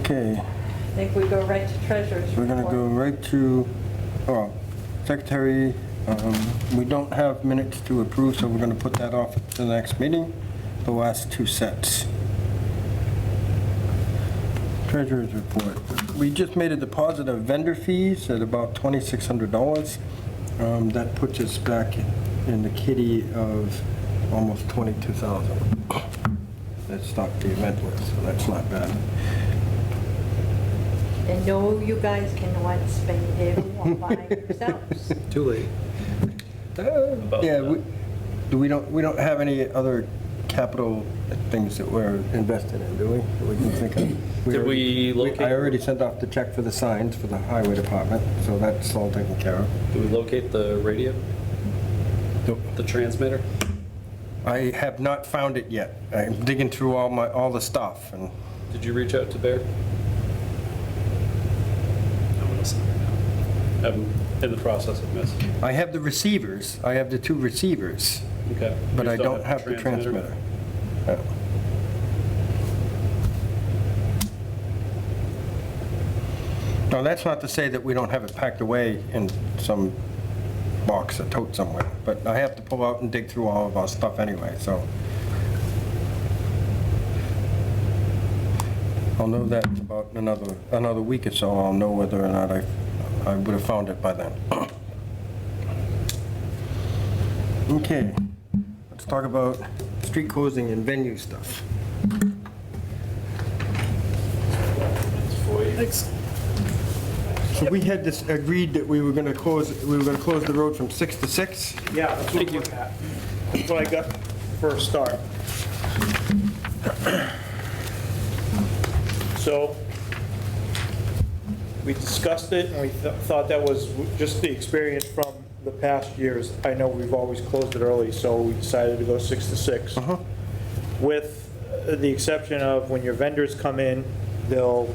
Okay, I think we go right to treasurer's we're gonna report. go right to, secretary. We don't have minutes to approve, so we're gonna put that off to the next meeting, the last two sets. Treasurer's report. We just made a deposit of vendor fees at about $2,600. That puts us back in the kitty of almost 22,000. That's not the event list, so that's not bad. And no, you guys cannot spend it all by yourselves. Too late. Yeah, we don't have any other capital things that we're invested in, do we? That we can think of? Did we locate- I already sent off the check for the signs for the highway department, so that's all taken care of. Did we locate the radio? The transmitter? I have not found it yet. I'm digging through all the stuff, and Did you reach out to Bear? No one else right now. I'm in the process of missing. I have the receivers. I have the two receivers, Okay. but You I still don't have the transmitter. Yeah. Now, that's not to say that we don't have it packed away in some box or tote somewhere, but I have to pull out and dig through all of our stuff anyway, so. I'll know that in about another week or so. I'll know whether or not I would have found it by then. Okay, let's talk about street closing and venue stuff. Thanks. So we had this agreed that we were gonna close the road from 6 to 6? Yeah, that's what I'm looking at. That's what I got for a start. So, we discussed it, and we thought that was just the experience from the past years. I know we've always closed it early, so we decided to go 6 to 6. With the exception of when your vendors come in, they'll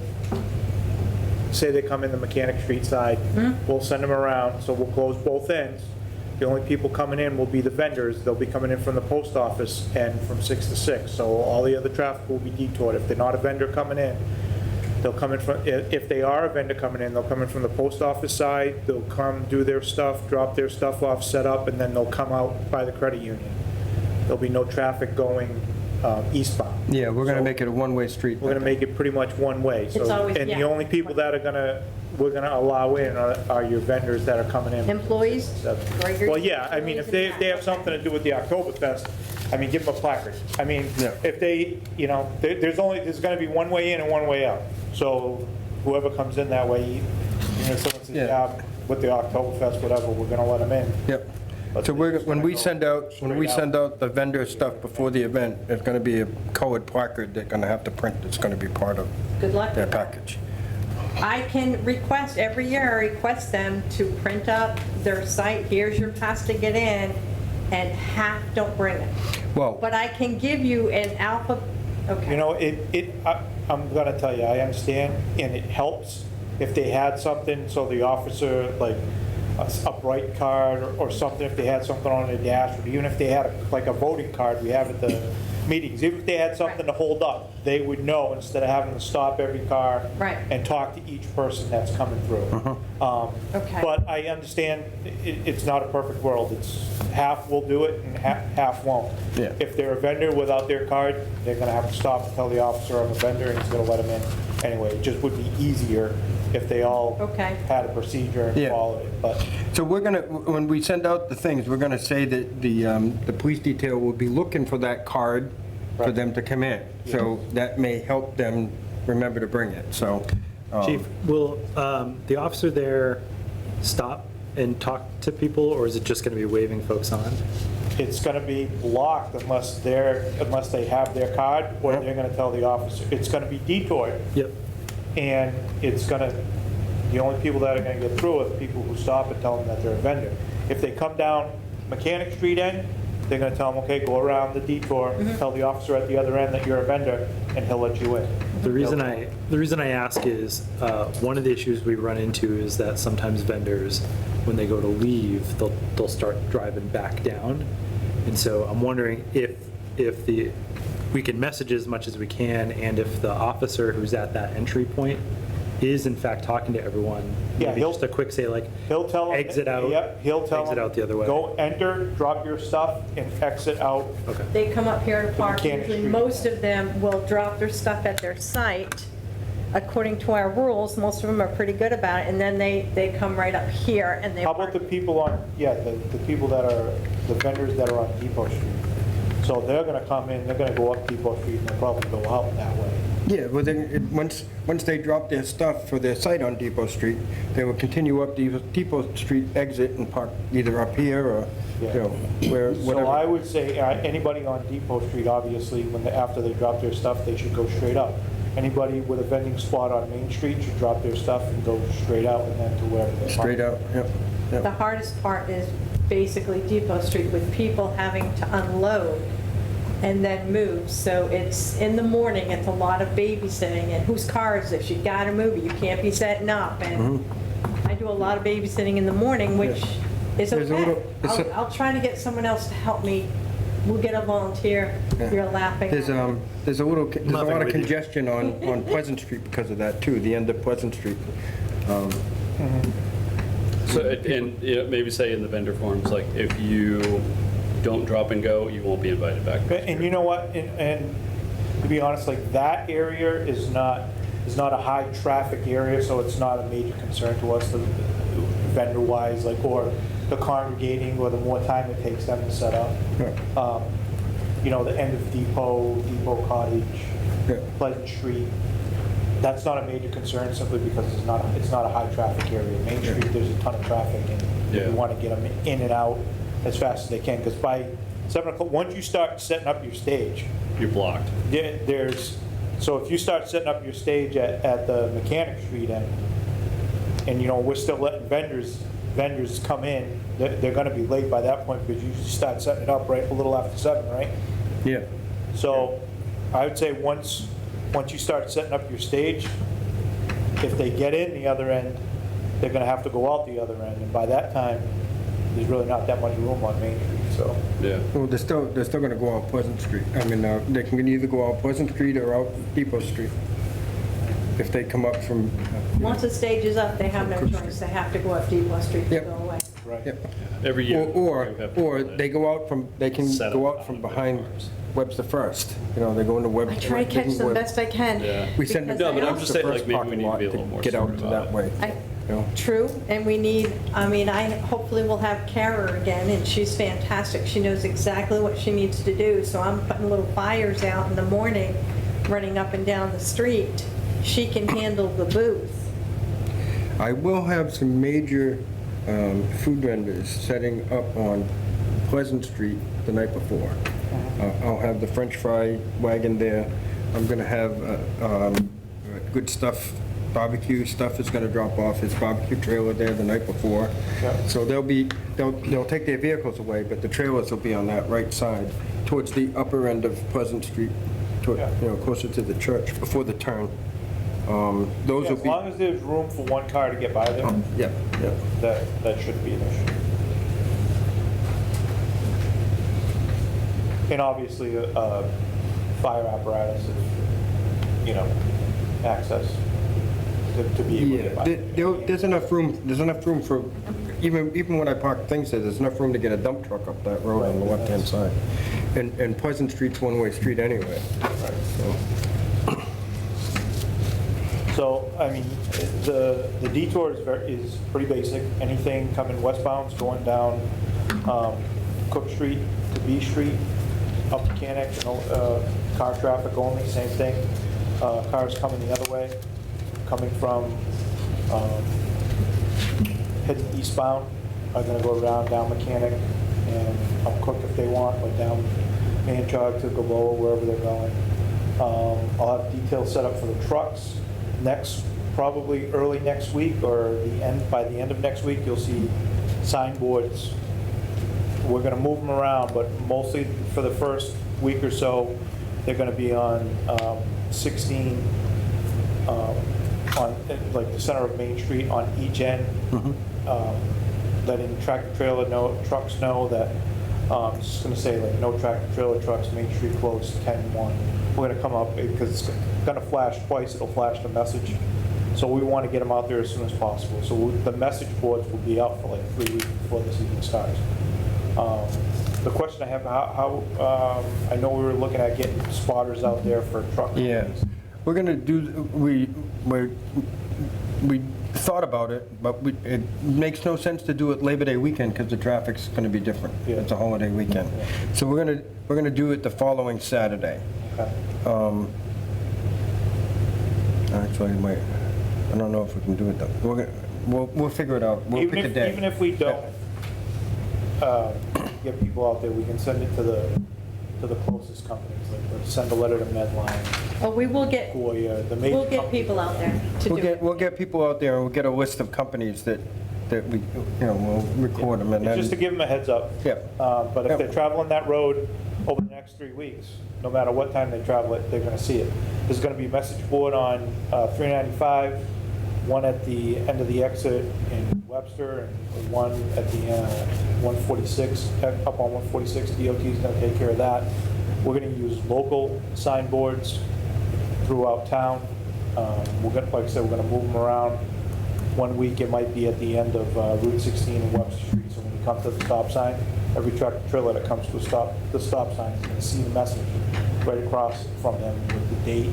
say they come in the Mechanic Street side, we'll send them around, so we'll close both ends. The only people coming in will be the vendors. They'll be coming in from the post office and from 6 to 6. So all the other traffic will be detoured. If they're not a vendor coming in, they'll come in from, if they are a vendor coming in, they'll come in from the post office side, they'll come do their stuff, drop their stuff off, set up, and then they'll come out by the credit union. There'll be no traffic going eastbound. Yeah, we're gonna So make it a one-way street. We're gonna make it pretty much one way. So, It's always- and yeah. the only people that we're gonna allow in are your vendors that are coming in. Employees? Regular Well, yeah, I mean, if they have something to do with the Oktoberfest, I mean, give them a placard. I mean, Yeah. if they, there's gonna be one way in and one way out. So whoever comes in that way, someone says, Yeah. yeah, with the Oktoberfest, whatever, we're gonna let them in. Yep. But So they're just when gonna we go send out straight out. the vendor stuff before the event, there's gonna be a colored placard they're gonna have to print. It's gonna be part of Good luck. their package. I can request, every year I request them to print up their site, here's your pass to get in, and half don't bring it. Well, But I can give you an alpha, okay. I'm gonna tell you, I understand, and it helps if they had something, so the officer, like, a bright card or something, if they had something on their dash, or even if they had like a voting card we have at the meetings, even if they had something to hold up, they would know instead of having to stop every car Right. and talk to each person that's coming through. Okay. But I understand it's not a perfect world. It's half will do it and half won't. Yeah. If they're a vendor without their card, they're gonna have to stop and tell the officer I'm a vendor, and he's gonna let them in. Anyway, it just would be easier if they all Okay. had a procedure and Yeah. followed it, but. so we're gonna, when we send out the things, we're gonna say that the police detail will be looking for that card for Right. them to come in. So that may help them remember to bring it, so. Chief, will the officer there stop and talk to people, or is it just going to be waving folks on? It's gonna be blocked unless they have their card, or they're gonna tell the officer. It's gonna be detoured, Yep. and the only people that are gonna get through are the people who stop and tell them that they're a vendor. If they come down Mechanic Street end, they're gonna tell them, okay, go around the detour, tell the officer at the other end that you're a vendor, and he'll let you in. The reason I ask is one of the issues we run into is that sometimes vendors, when they go to leave, they'll start driving back down, and so I'm wondering if the we can message as much as we can, and if the officer who's at that entry point is in fact talking to everyone, Yeah, maybe just a quick say like, He'll tell them. exit out. Yep, he'll tell exit them, out the other way. go enter, drop your stuff, and exit out. Okay. They come up here to park, Mechanic usually Street. most of them will drop their stuff at their site. According to our rules, most of them are pretty good about it, and then they come right up here and they How park. about the people on, yeah, the people that are, the vendors that are on Depot Street? So they're gonna come in, they're gonna go up Depot Street, and they'll probably go out that way. Yeah, well, then, once they drop their stuff for their site on Depot Street, they will continue up Depot Street exit and park either up here or, you know, where, So I whatever. would say, anybody on Depot Street, obviously, after they drop their stuff, they should go straight up. Anybody with a vending spot on Main Street should drop their stuff and go straight out and then to wherever they're Straight out, yep, The yep. hardest part is basically Depot Street with people having to unload and then move. So it's in the morning, it's a lot of babysitting, and whose car is this? You gotta move it, you can't be setting up. And I do a lot of babysitting in the morning, which is There's a okay. little- it's a- I'll try to get someone else to help me. We'll get a volunteer. Yeah. You're laughing. There's a Nothing lot of with you. congestion on Pleasant Street because of that too, the end of Pleasant Street. So, and you know, maybe say in the vendor forms, like, if you don't drop and go, you won't be invited back. And you know what, and to be honest, like, that area is not a high-traffic area, so it's not a major concern to us, vendor-wise, like, or the congregating, or the more time it takes them to set up. Yeah. You know, the end of Depot Cottage, Yeah. Pleasant Street, that's not a major concern simply because it's not a high-traffic area. Main Street, there's a ton of traffic, and Yeah. you want to get them in and out as fast as they can, because by 7 o'clock, once you start setting up your stage, You're blocked. so if you start setting up your stage at the Mechanic Street end, and, you know, we're still letting vendors come in, they're gonna be late by that point, because you start setting it up right a little after 7, right? Yeah, So I would say once you start setting up your stage, if they get in the other end, they're gonna have to go out the other end, and by that time, there's really not that much room on Main Street, so. Yeah. well, they're still gonna go out Pleasant Street. I mean, they can either go out Pleasant Street or out Depot Street. If they come up from, Once the stage is up, they have no choice. They have to go up Depot Street to Yep. go away. Right. yep. Every year. Or you have to or do that. they go out from, they can Set go up out from behind behind farms. Webster First. You know, they go into I Webster. try to catch them best I can. Yeah. We send them. because No, but I I'm also- just saying, like, First maybe we parking need to lot be a little more Get out smart to about that it. way. you know. True, and we need, I hopefully we'll have Kara again, and she's fantastic. She knows exactly what she needs to do, so I'm putting little fires out in the morning, running up and down the street. She can handle the booth. I will have some major food vendors setting up on Pleasant Street the night before. I'll have the French fry wagon there. I'm going to have Good Stuff, barbecue stuff is going to drop off his barbecue trailer there the night before. Yeah. So they'll take their vehicles away, but the trailers will be on that right side, towards the upper end of Pleasant Street, Yeah. closer to the church, before the turn. Those will As be, long as there's room for one car to get by there, yeah, yeah. that shouldn't be an issue. And obviously, fire apparatus, if, access to be able to Yeah, get by. there's enough room for, even when I park things there's enough room to get a dump truck up that road on the left-hand side. And Pleasant Street's one-way street anyway, so. So, I mean, the detour is pretty basic. Anything coming westbound, going down Cook Street to B Street, up Mechanic, car traffic only, same thing. Cars coming the other way, coming from heading eastbound, are gonna go around down Mechanic and up Cook if they want, or down Manchog to Gilboa, wherever they're going. I'll have details set up for the trucks. Probably early next week, or by the end of next week, you'll see signboards. We're gonna move them around, but mostly for the first week or so, they're gonna be on 16, on like the center of Main Street on each end, letting tractor trailer trucks know that Just gonna say like no tractor trailer trucks, Main Street closed, 10-1. We're gonna come up, because it's gonna flash twice, it'll flash the message. So we wanna get them out there as soon as possible. So the message boards will be out for like 3 weeks before the season starts. The question I have, I know we were looking at getting spotters out there for truck Yeah, companies. we're gonna do, we thought about it, but it makes no sense to do it Labor Day weekend because the traffic's gonna be different. Yeah. It's a holiday weekend. So we're gonna do it the following Saturday. Okay. Actually, I don't know if we can do it though. We'll figure it out. We'll pick a day. Even if we don't get people out there, we can send it to the closest companies, like let's send a letter to Medline, Oh, we will get, Goya, the major we'll get companies. people out there to do it. We'll get people out there and we'll get a list of companies that we, we'll record them and then. Just to give them a heads up. Yeah. But if Yeah. they're traveling that road over the next 3 weeks, no matter what time they travel it, they're gonna see it. There's gonna be a message board on 395, one at the end of the exit in Webster, and one at the 146, up on 146. DOT's gonna take care of that. We're gonna use local signboards throughout town. We're gonna, like I said, we're gonna move them around. 1 week, it might be at the end of Route 16 and Webster Street, so when you come to the stop sign, every tractor trailer that comes to the stop sign is going to see the message right across from them with the date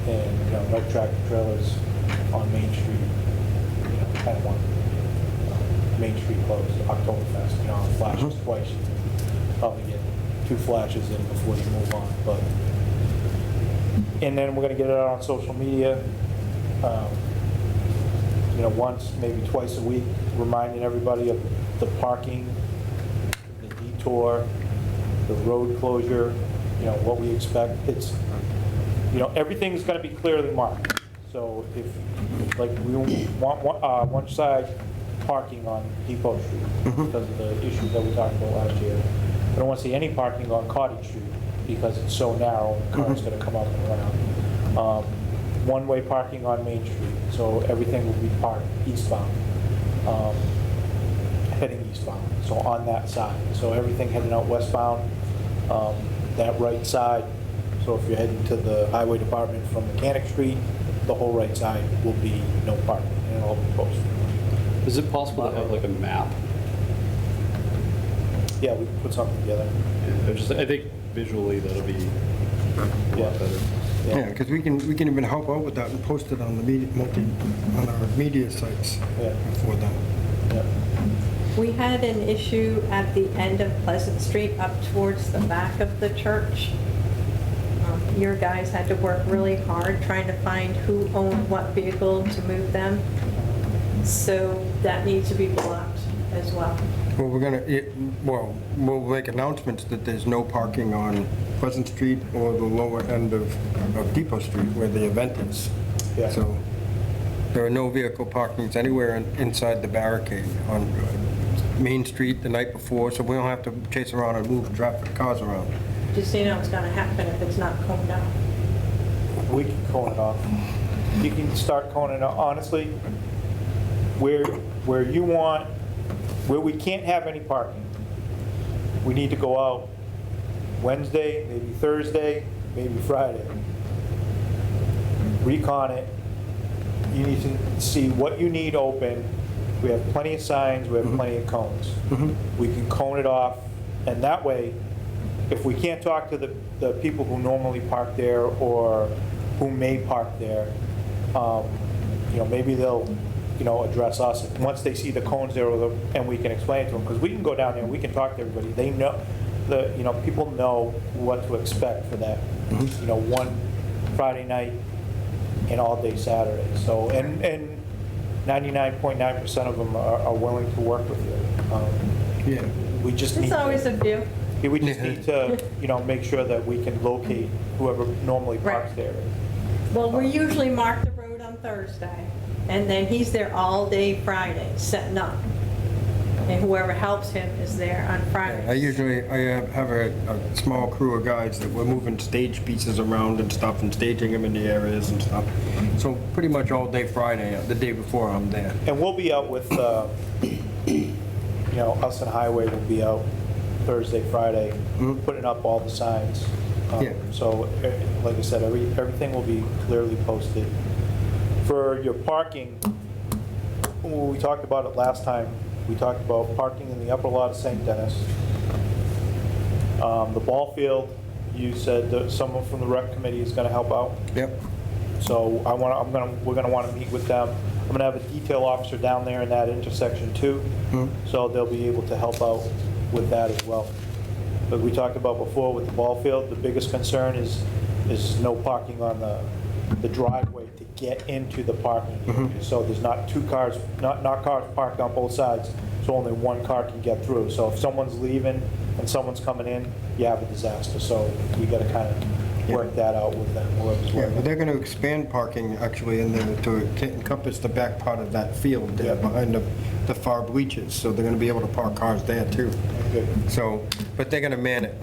and, no tractor trailers on Main Street, kind of one, Main Street closed, Oktoberfest, flashes twice. You probably get 2 flashes in before you move on, but, and then we're going to get it out on social media. Once, maybe twice a week, reminding everybody of the parking, the detour, the road closure, what we expect. It's, everything's going to be clearly marked. So if, like, we want one side parking on Depot Street because of the issues that we talked about last year. I don't want to see any parking on Cottage Street because it's so narrow, cars going to come up and around. One-way parking on Main Street, so everything will be parked eastbound, heading eastbound, so on that side. So everything heading out westbound, that right side, so if you're heading to the highway department from Mechanic Street, the whole right side will be no parking, and it'll all be posted. Is it possible to have like a map? Yeah, we can put something together. I think visually that'll be a lot better. Yeah, because we can even help out with that and post it on the media, on our media sites Yeah. for them. Yeah. We had an issue at the end of Pleasant Street up towards the back of the church. Your guys had to work really hard trying to find who owned what vehicle to move them. So that needs to be blocked as well. Well, we'll make announcements that there's no parking on Pleasant Street or the lower end of Depot Street where the event is. Yeah. So there are no vehicle parkings anywhere inside the barricade on Main Street the night before, so we don't have to chase around and move cars around. Just so you know what's going to happen if it's not coned out. We can cone it off. You can start coning it off. Honestly, where we can't have any parking, we need to go out Wednesday, maybe Thursday, maybe Friday. Recon it. You need to see what you need open. We have plenty of signs, we have plenty of cones. We can cone it off, and that way, if we can't talk to the people who normally park there or who may park there, maybe they'll, address us once they see the cones there, and we can explain it to them, because we can go down there and we can talk to everybody. They know, people know what to expect for that, one Friday night and all day Saturday. So, and 99.9% of them are willing to work with you. Yeah. We just need It's always to, a few. we just need to, make sure that we can locate whoever normally parks Right. there. Well, we usually mark the road on Thursday, and then he's there all day Friday, setting up. And whoever helps him is there on Friday. I have a small crew of guys that were moving stage pieces around and stuff and staging them in the areas and stuff. So pretty much all day Friday, the day before I'm there. And we'll be out with, us and Highway will be out Thursday, Friday, putting up all the signs. Yeah. So, like I said, everything will be clearly posted. For your parking, when we talked about it last time, we talked about parking in the upper lot of St. Dennis. The ball field, you said that someone from the rec committee is going to help out. Yep. So we're going to want to meet with them. I'm going to have a detail officer down there in that intersection too. So they'll be able to help out with that as well. But we talked about before with the ball field, the biggest concern is no parking on the driveway to get into the parking area. So there's not two cars, not cars parked on both sides, so only one car can get through. So if someone's leaving and someone's coming in, you have a disaster. So we got to kind of work that out with them. Yeah, but they're going to expand parking actually in there to encompass the back part of that field there behind the far bleachers. So they're going to be able to park cars there too. Good. So, but they're going to man it.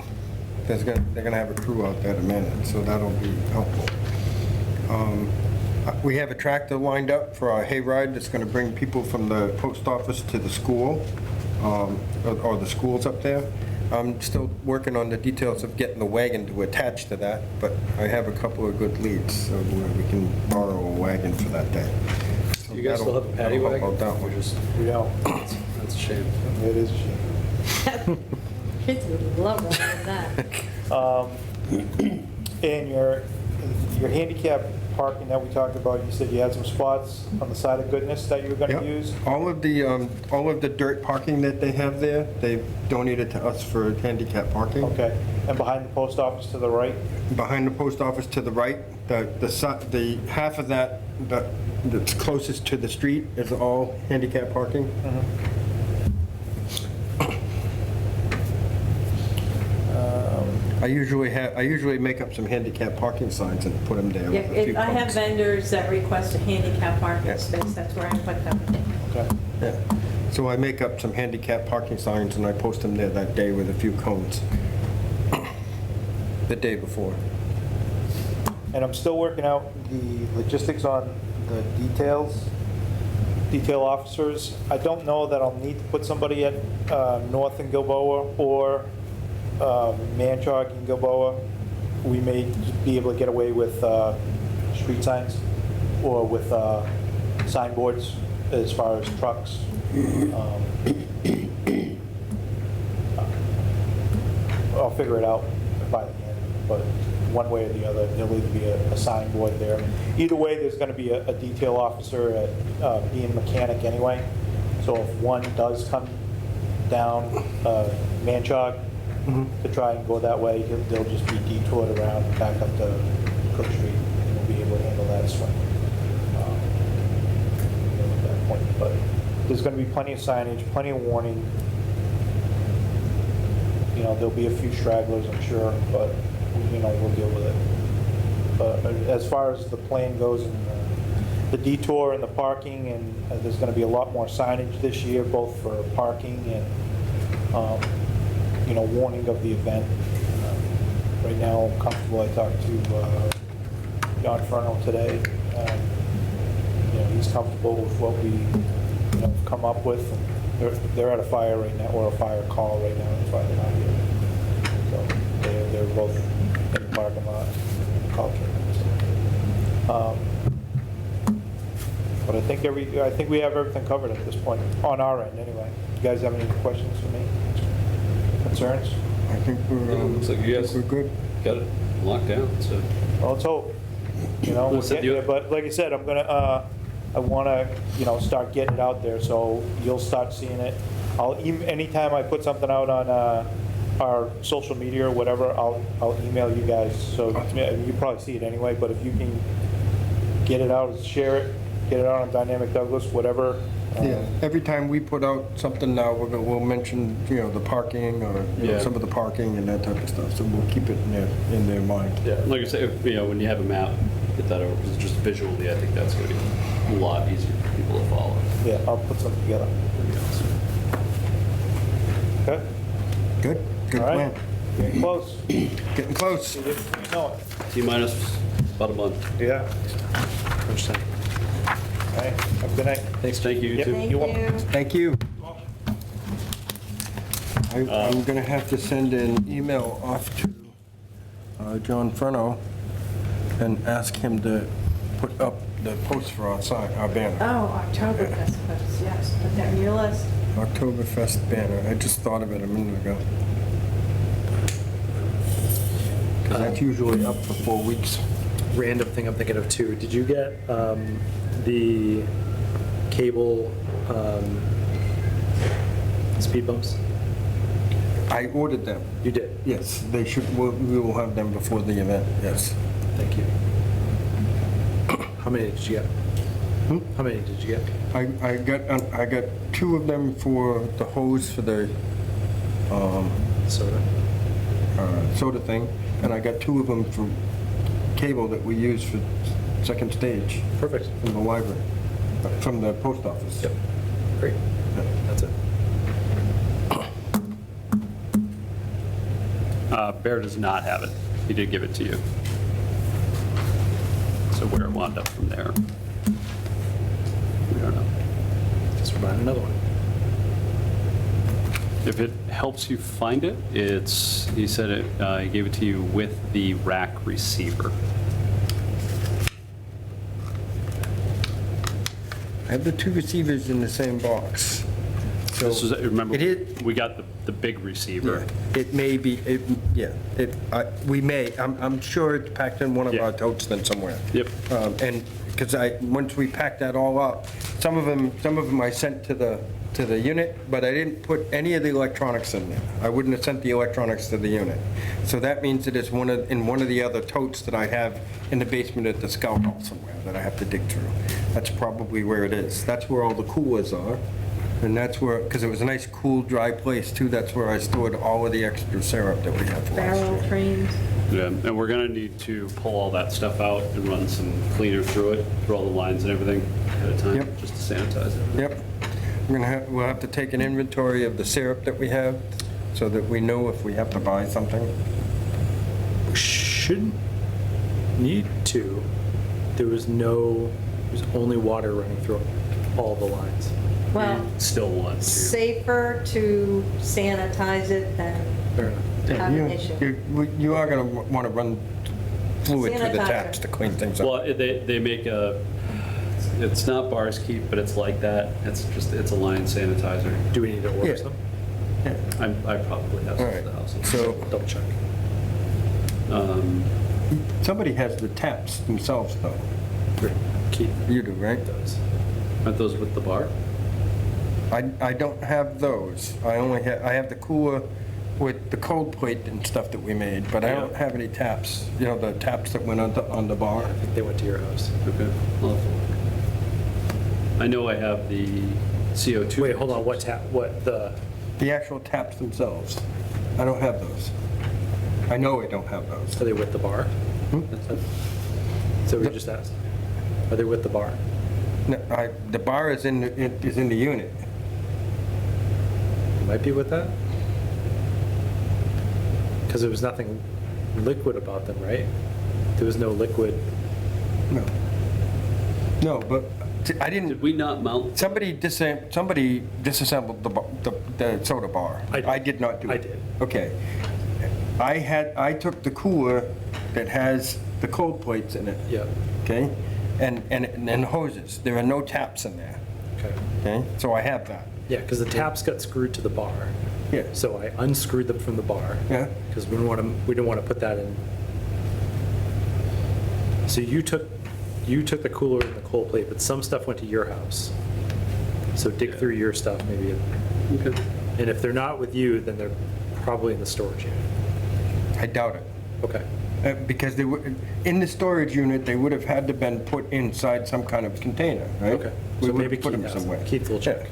They're going to have a crew out there to man it, so that'll be helpful. We have a tractor lined up for our hayride that's going to bring people from the post office to the school, or the schools up there. I'm still working on the details of getting the wagon to attach to that, but I have a couple of good leads, so we can borrow a wagon for that day. So You guys still have a paddy that'll help wagon? out that Or one. just, We don't. that's a shame. It is a shame. Kids would love that. And your handicap parking that we talked about, you said you had some spots on the side of Goodness that you were going Yep. to use? All of the dirt parking that they have there, they've donated to us for handicap parking. Okay. And behind the post office to the right? Behind the post office to the right, the half of that that's closest to the street is all handicap parking. I usually make up some handicap parking signs and put them there Yeah, with a few I have folks. vendors that request a handicap parking Yeah. space, that's where I put them. Okay. Yeah. So I make up some handicap parking signs and I post them there that day with a few cones. The day before. And I'm still working out the logistics on the detail officers. I don't know that I'll need to put somebody at North and Gilboa or Manchog and Gilboa. We may be able to get away with street signs or with signboards as far as trucks. I'll figure it out by the end, but one way or the other, there'll either be a signboard there. Either way, there's going to be a detail officer at being mechanic anyway. So if one does come down Manchog to try and go that way, they'll just be detoured around and back up to Cook Street, and we'll be able to handle that swing at that point. But there's going to be plenty of signage, plenty of warning. You know, there'll be a few stragglers, I'm sure, but, you know, we'll deal with it. But as far as the plan goes and the detour and the parking, and there's going to be a lot more signage this year, both for parking and, you know, warning of the event. Right now, I'm comfortable. I talked to John Furno today. You know, he's comfortable with what we, you know, come up with. They're at a fire right now, or a fire call right now. That's why they're not here. So they're both in the parking lot. But I think we have everything covered at this point, on our end anyway. You guys have any questions for me? Concerns? I think we're, Yeah, looks like you guys- we're good. Got it locked down, so. Well, let's hope. You know, we'll Listen, get you- there. But like I said, I want to, you know, start getting it out there, so you'll start seeing it. Anytime I put something out on our social media or whatever, I'll email you guys. So you probably see it anyway, but if you can get it out, share it, get it out on Dynamic Douglas, whatever. Yeah, every time we put out something now, we'll mention, you know, the parking or, you know, Yeah. some of the parking and that type of stuff, so we'll keep it in their mind. Yeah, like I say, you know, when you have a map, get that over, because just visually, I think that's going to be a lot easier for people to follow. Yeah, I'll put something together. That'd be awesome. Okay? Good, good All right. plan. Getting close. Getting close. You know it. T-minus about a month. Yeah. First time. All right. Have a good night. Thanks, thank you, you Yep. too. Thank You're welcome. you. Thank you. I'm gonna have to send an email off to John Furno and ask him to put up the post for our sign, our banner. Oh, Oktoberfest post, yes, put that in your list. Oktoberfest Banner. I just thought of it a minute ago. Because that's usually up for 4 weeks. Random thing I'm thinking of too, did you get the cable speed bumps? I ordered them. You did? Yes, they should, we will have them before the event, yes. Thank you. How many did you get? How many did you get? I got 2 of them for the hose for the Soda? soda thing, and I got 2 of them for cable that we use for second stage Perfect. from the library, from the post office. Yep. Great. That's it. Bear does not have it. He did give it to you. So where it wound up from there, we don't know. Just remind another one. If it helps you find it, he said he gave it to you with the rack receiver. I have the 2 receivers in the same box. So This was, remember, It is- we got the big receiver. It may be, we may, I'm sure it's packed in one of Yeah. our totes then somewhere. Yep. And, because once we packed that all up, some of them I sent to the unit, but I didn't put any of the electronics in there. I wouldn't have sent the electronics to the unit. So that means that it's in one of the other totes that I have in the basement at the Scout Hall somewhere that I have to dig through. That's probably where it is. That's where all the coolers are. And that's where, because it was a nice, cool, dry place too, that's where I stored all of the extra syrup that we had last Barrel year. trains. Yeah, and we're gonna need to pull all that stuff out and run some cleaner through it, through all the lines and everything at a time, Yep. just to sanitize it. Yep. We'll have to take an inventory of the syrup that we have, so that we know if we have to buy something. Shouldn't need to. There was only water running through all the lines. Well, Still want to. safer to sanitize it than Fair enough. have an issue. You are going to want to run fluid through the Sanitizer. taps to clean things Well, up. they make it's not Bars Keep, but it's like that. It's a line sanitizer. Do we need to order Yeah. some? I probably have some All at the house. right, so Double check. somebody has the taps themselves, though. Keith You do, right? does. Aren't those with the bar? I don't have those. I have the cooler with the cold plate and stuff that we made, but I don't Yeah. have any taps. You know, the taps that went on the bar. I think they went to your house. Okay. I'll have to look. I know I have the CO2. Wait, hold on, The actual taps themselves. I don't have those. I know I don't have those. are they with the bar? So we just asked. Are they with the bar? No, the bar is in the unit. Might be with that? Because there was nothing liquid about them, right? There was no liquid. No. No, but I Did didn't, we not mount? somebody disassembled the soda bar. I did. I did not do it. I did. Okay. I took the cooler that has the cold plates in it. Yeah. Okay? And hoses. There are no taps in there. Okay. Okay? So I have that. Yeah, because the taps got screwed to the bar. Yeah. So I unscrewed them from the bar. Yeah. Because we didn't want to put that in. So you took the cooler and the cold plate, but some stuff went to your house. So dig through your stuff maybe. Okay. And if they're not with you, then they're probably in the storage unit. I doubt it. Okay. Because they were, in the storage unit, they would have had to been put inside some kind of container, right? Okay. We So would maybe have put Keith them has somewhere. them. Keith will check.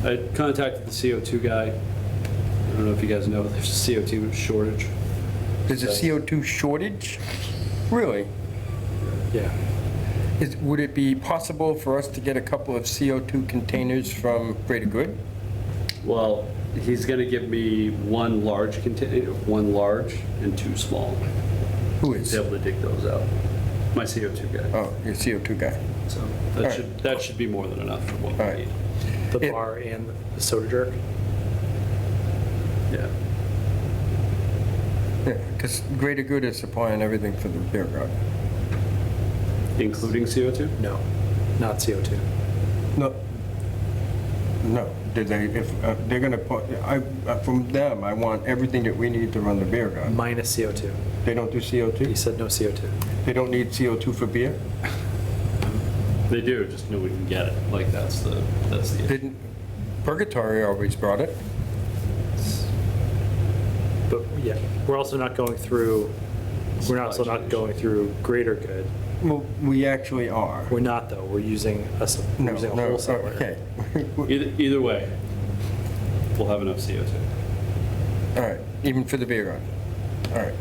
I contacted the CO2 guy. I don't know if you guys know, there's a CO2 shortage. There's a CO2 shortage? Really? Yeah. Would it be possible for us to get a couple of CO2 containers from Greater Good? Well, he's going to give me one large container, one large and 2 small. Who He's is? able to dig those out. My CO2 guy. Oh, your CO2 guy. So All right. that should be more than enough for what All we right. need. The It- bar and the soda jerk? Yeah. Yeah, because Greater Good is supplying everything for the beer garden. Including CO2? No, not CO2. No, no, did they, if, they're gonna put, from them, I want everything that we need to run the beer garden. Minus CO2. They don't do He CO2? said no CO2. They don't need CO2 for beer? They do, just nobody can get it. Like, that's the issue. Didn't, Purgatory always brought it. But yeah, we're also not going through, we're also Supply not chain going through Greater Good. Well, we actually are. We're not though, we're using a, we're No, using a no, wholesaler. okay. Either way, we'll have enough CO2. All right, even for the beer garden. All right.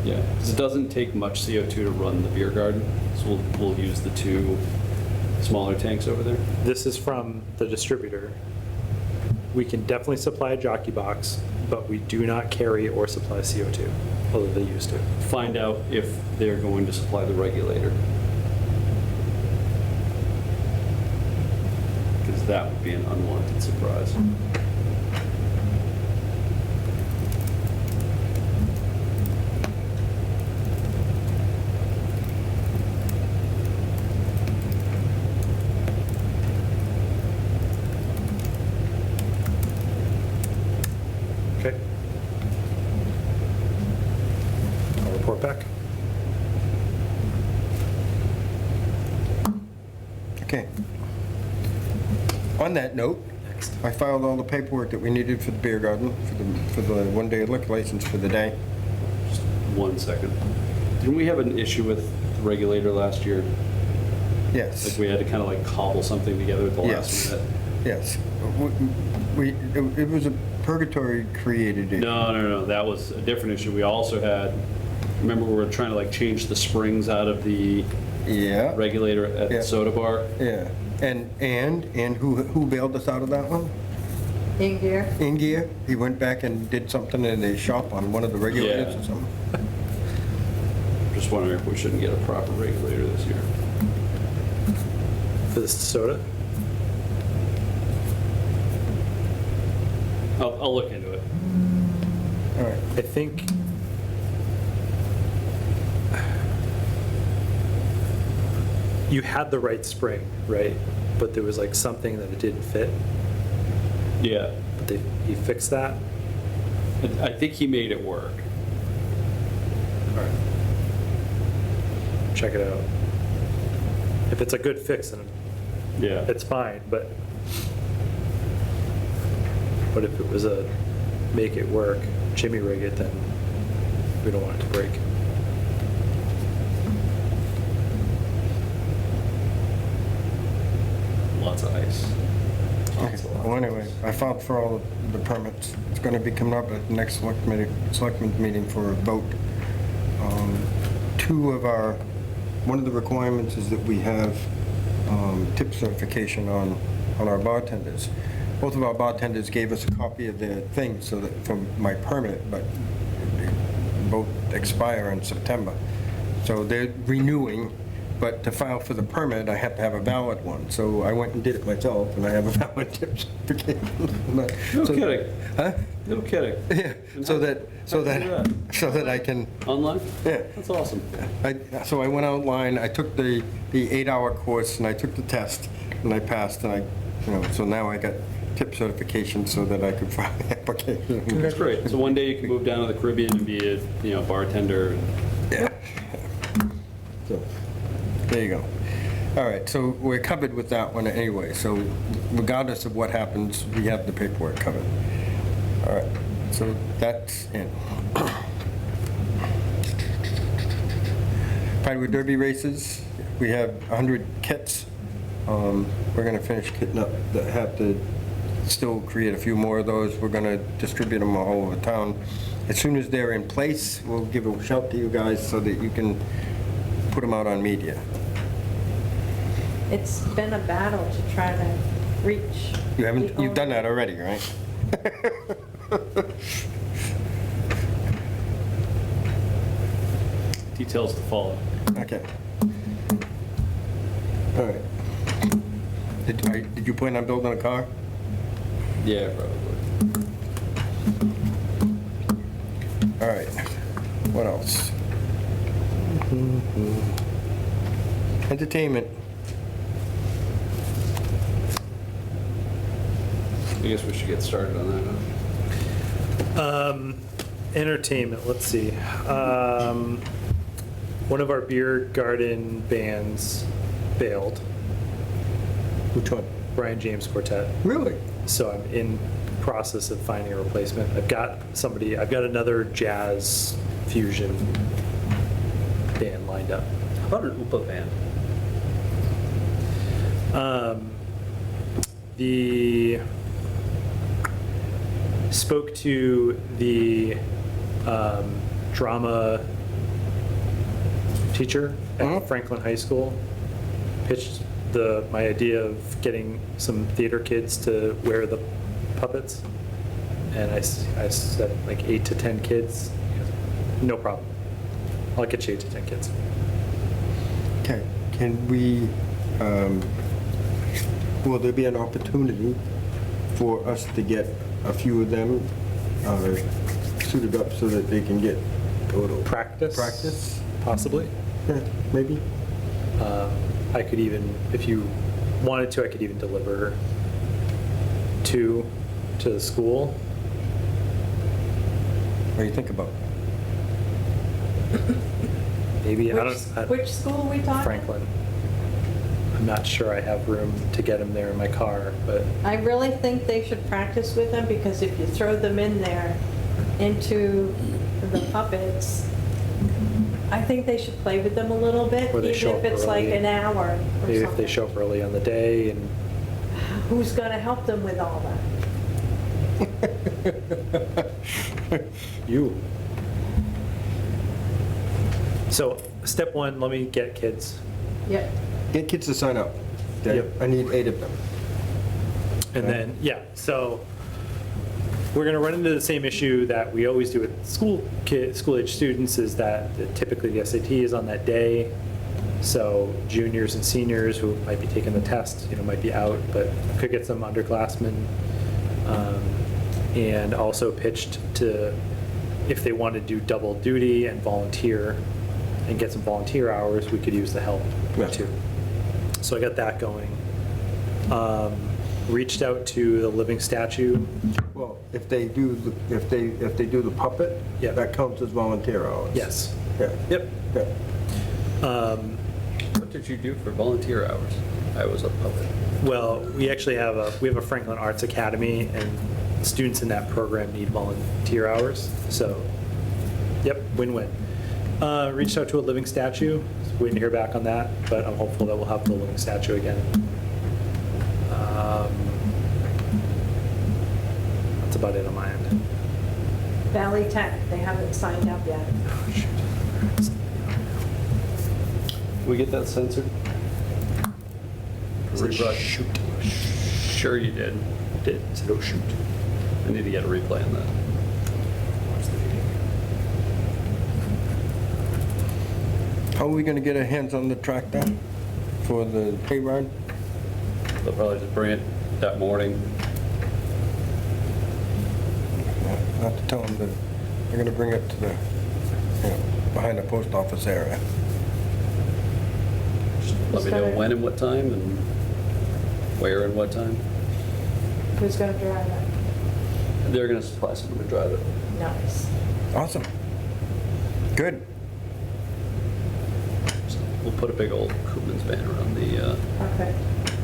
Yeah, 'cause it doesn't take much CO2 to run the beer garden, so we'll use the 2 smaller tanks over there. This is from the distributor. We can definitely supply a jockey box, but we do not carry or supply CO2, although they used to. Find out if they're going to supply the regulator. Because that would be an unwanted surprise. Okay. I'll report back. Okay. On that note, Next. I filed all the paperwork that we needed for the beer garden, for the one-day liquor license for the day. Just 1 second. Didn't we have an issue with the regulator last year? Yes. Like we had to kind of like cobble something together at the last Yes. minute? Yes. It was a Purgatory created it. No, that was a different issue. We also had, remember we were trying to like change the springs out of the Yeah, regulator at Yeah. the soda bar? yeah. And who bailed us out of that one? In gear? Ingear. He went back and did something in his shop on one of the regulators Yeah. or something. Just wondering if we shouldn't get a proper regulator this year. For the soda? I'll look into it. All right. I think you had the right spring, right? But there was like something that it didn't fit, Yeah, but he fixed that. I think he made it work. All right. Check it out. If it's a good fix, then Yeah. it's fine, but if it was a make it work, Jimmy rig it, then we don't want it to break. Lots of ice. Okay. Well, anyway, I filed for all the permits. It's going to be coming up at the next selectmen's meeting for a vote. One of the requirements is that we have tip certification on our bartenders. Both of our bartenders gave us a copy of their thing so that, from my permit, but they both expire in September. So they're renewing, but to file for the permit, I have to have a valid one. So I went and did it myself, and I have a valid tip certification. No So- kidding. Huh? No kidding. Yeah, so that I can, Online? yeah. That's awesome. So I went online, I took the 8-hour course, and I took the test, and I passed, and so now I got tip certification so that I could file the application. That's great. So one day you can move down to the Caribbean and be a bartender. Yeah. So, there you go. All right, so we're covered with that one anyway, so regardless of what happens, we have the paperwork covered. All right, so that's in. Pinewood Derby races, we have 100 kits. We're gonna finish kitting up, have to still create a few more of those. We're gonna distribute them all over town. As soon as they're in place, we'll give a shout to you guys so that you can put them out on media. It's been a battle to try to reach. You've done that already, right? Details to follow. Okay. All right. Did you plan on building a car? Yeah, probably. All right, what else? Entertainment. I guess we should get started on that, huh? Entertainment, let's see. One of our beer garden bands bailed, Which one? Brian James Quartet. Really? So I'm in process of finding a replacement. I've got another jazz fusion band lined up. How about an UPA band? The spoke to the drama teacher at Franklin High School, pitched my idea of getting some theater kids to wear the puppets, and I said like 8 to 10 kids. He goes, no problem, I'll get you 8 to 10 kids. Okay, can we, will there be an opportunity for us to get a few of them suited up so that they can get Practice? practice? Possibly. Yeah, maybe? I could even, if you wanted to, I could even deliver 2 to the school. What do you think about? Maybe, Which school are we talking? Franklin. I'm not sure I have room to get them there in my car, but I really think they should practice with them, because if you throw them in there into the puppets, I think they should play with them a little bit, Or they even show if up it's like early. an hour or maybe if they something. show up early on the day and Who's gonna help them with all that? you. So, step 1, let me get kids. Yep. Get kids to sign up. Okay? Yep. I need 8 of them. And then, yeah, so we're going to run into the same issue that we always do with school-age students, is that typically the SAT is on that day. So juniors and seniors who might be taking the test, might be out, but could get some underclassmen. And also pitched to, if they want to do double duty and volunteer and get some volunteer hours, we could use the help Yeah. too. So I got that going. Reached out to the living statue. Well, if they do the puppet, Yeah. that counts as volunteer hours. Yes. Yeah. Yep. Yeah. What did you do for volunteer hours? I was a puppet. Well, we actually have a Franklin Arts Academy, and students in that program need volunteer hours. So, yep, win-win. Reached out to a living statue. Waiting to hear back on that, but I'm hopeful that we'll have the living statue again. That's about it on my end. Valley Tech, they haven't signed up yet. Oh, shoot. We get that censored? Shoot. Sure you did. Did. Said, oh, shoot. I need to get a replay on that. Watch the video. How are we gonna get our hands on the tractor for the hayride? They'll probably just bring it that morning. Not to tell them that they're gonna bring it to the, behind the post office area. Let me know when and what time and where and what time. Who's gonna drive it? They're gonna supply someone to drive it. Nice. Awesome. Good. So we'll put a big old Koopmans banner on the Okay,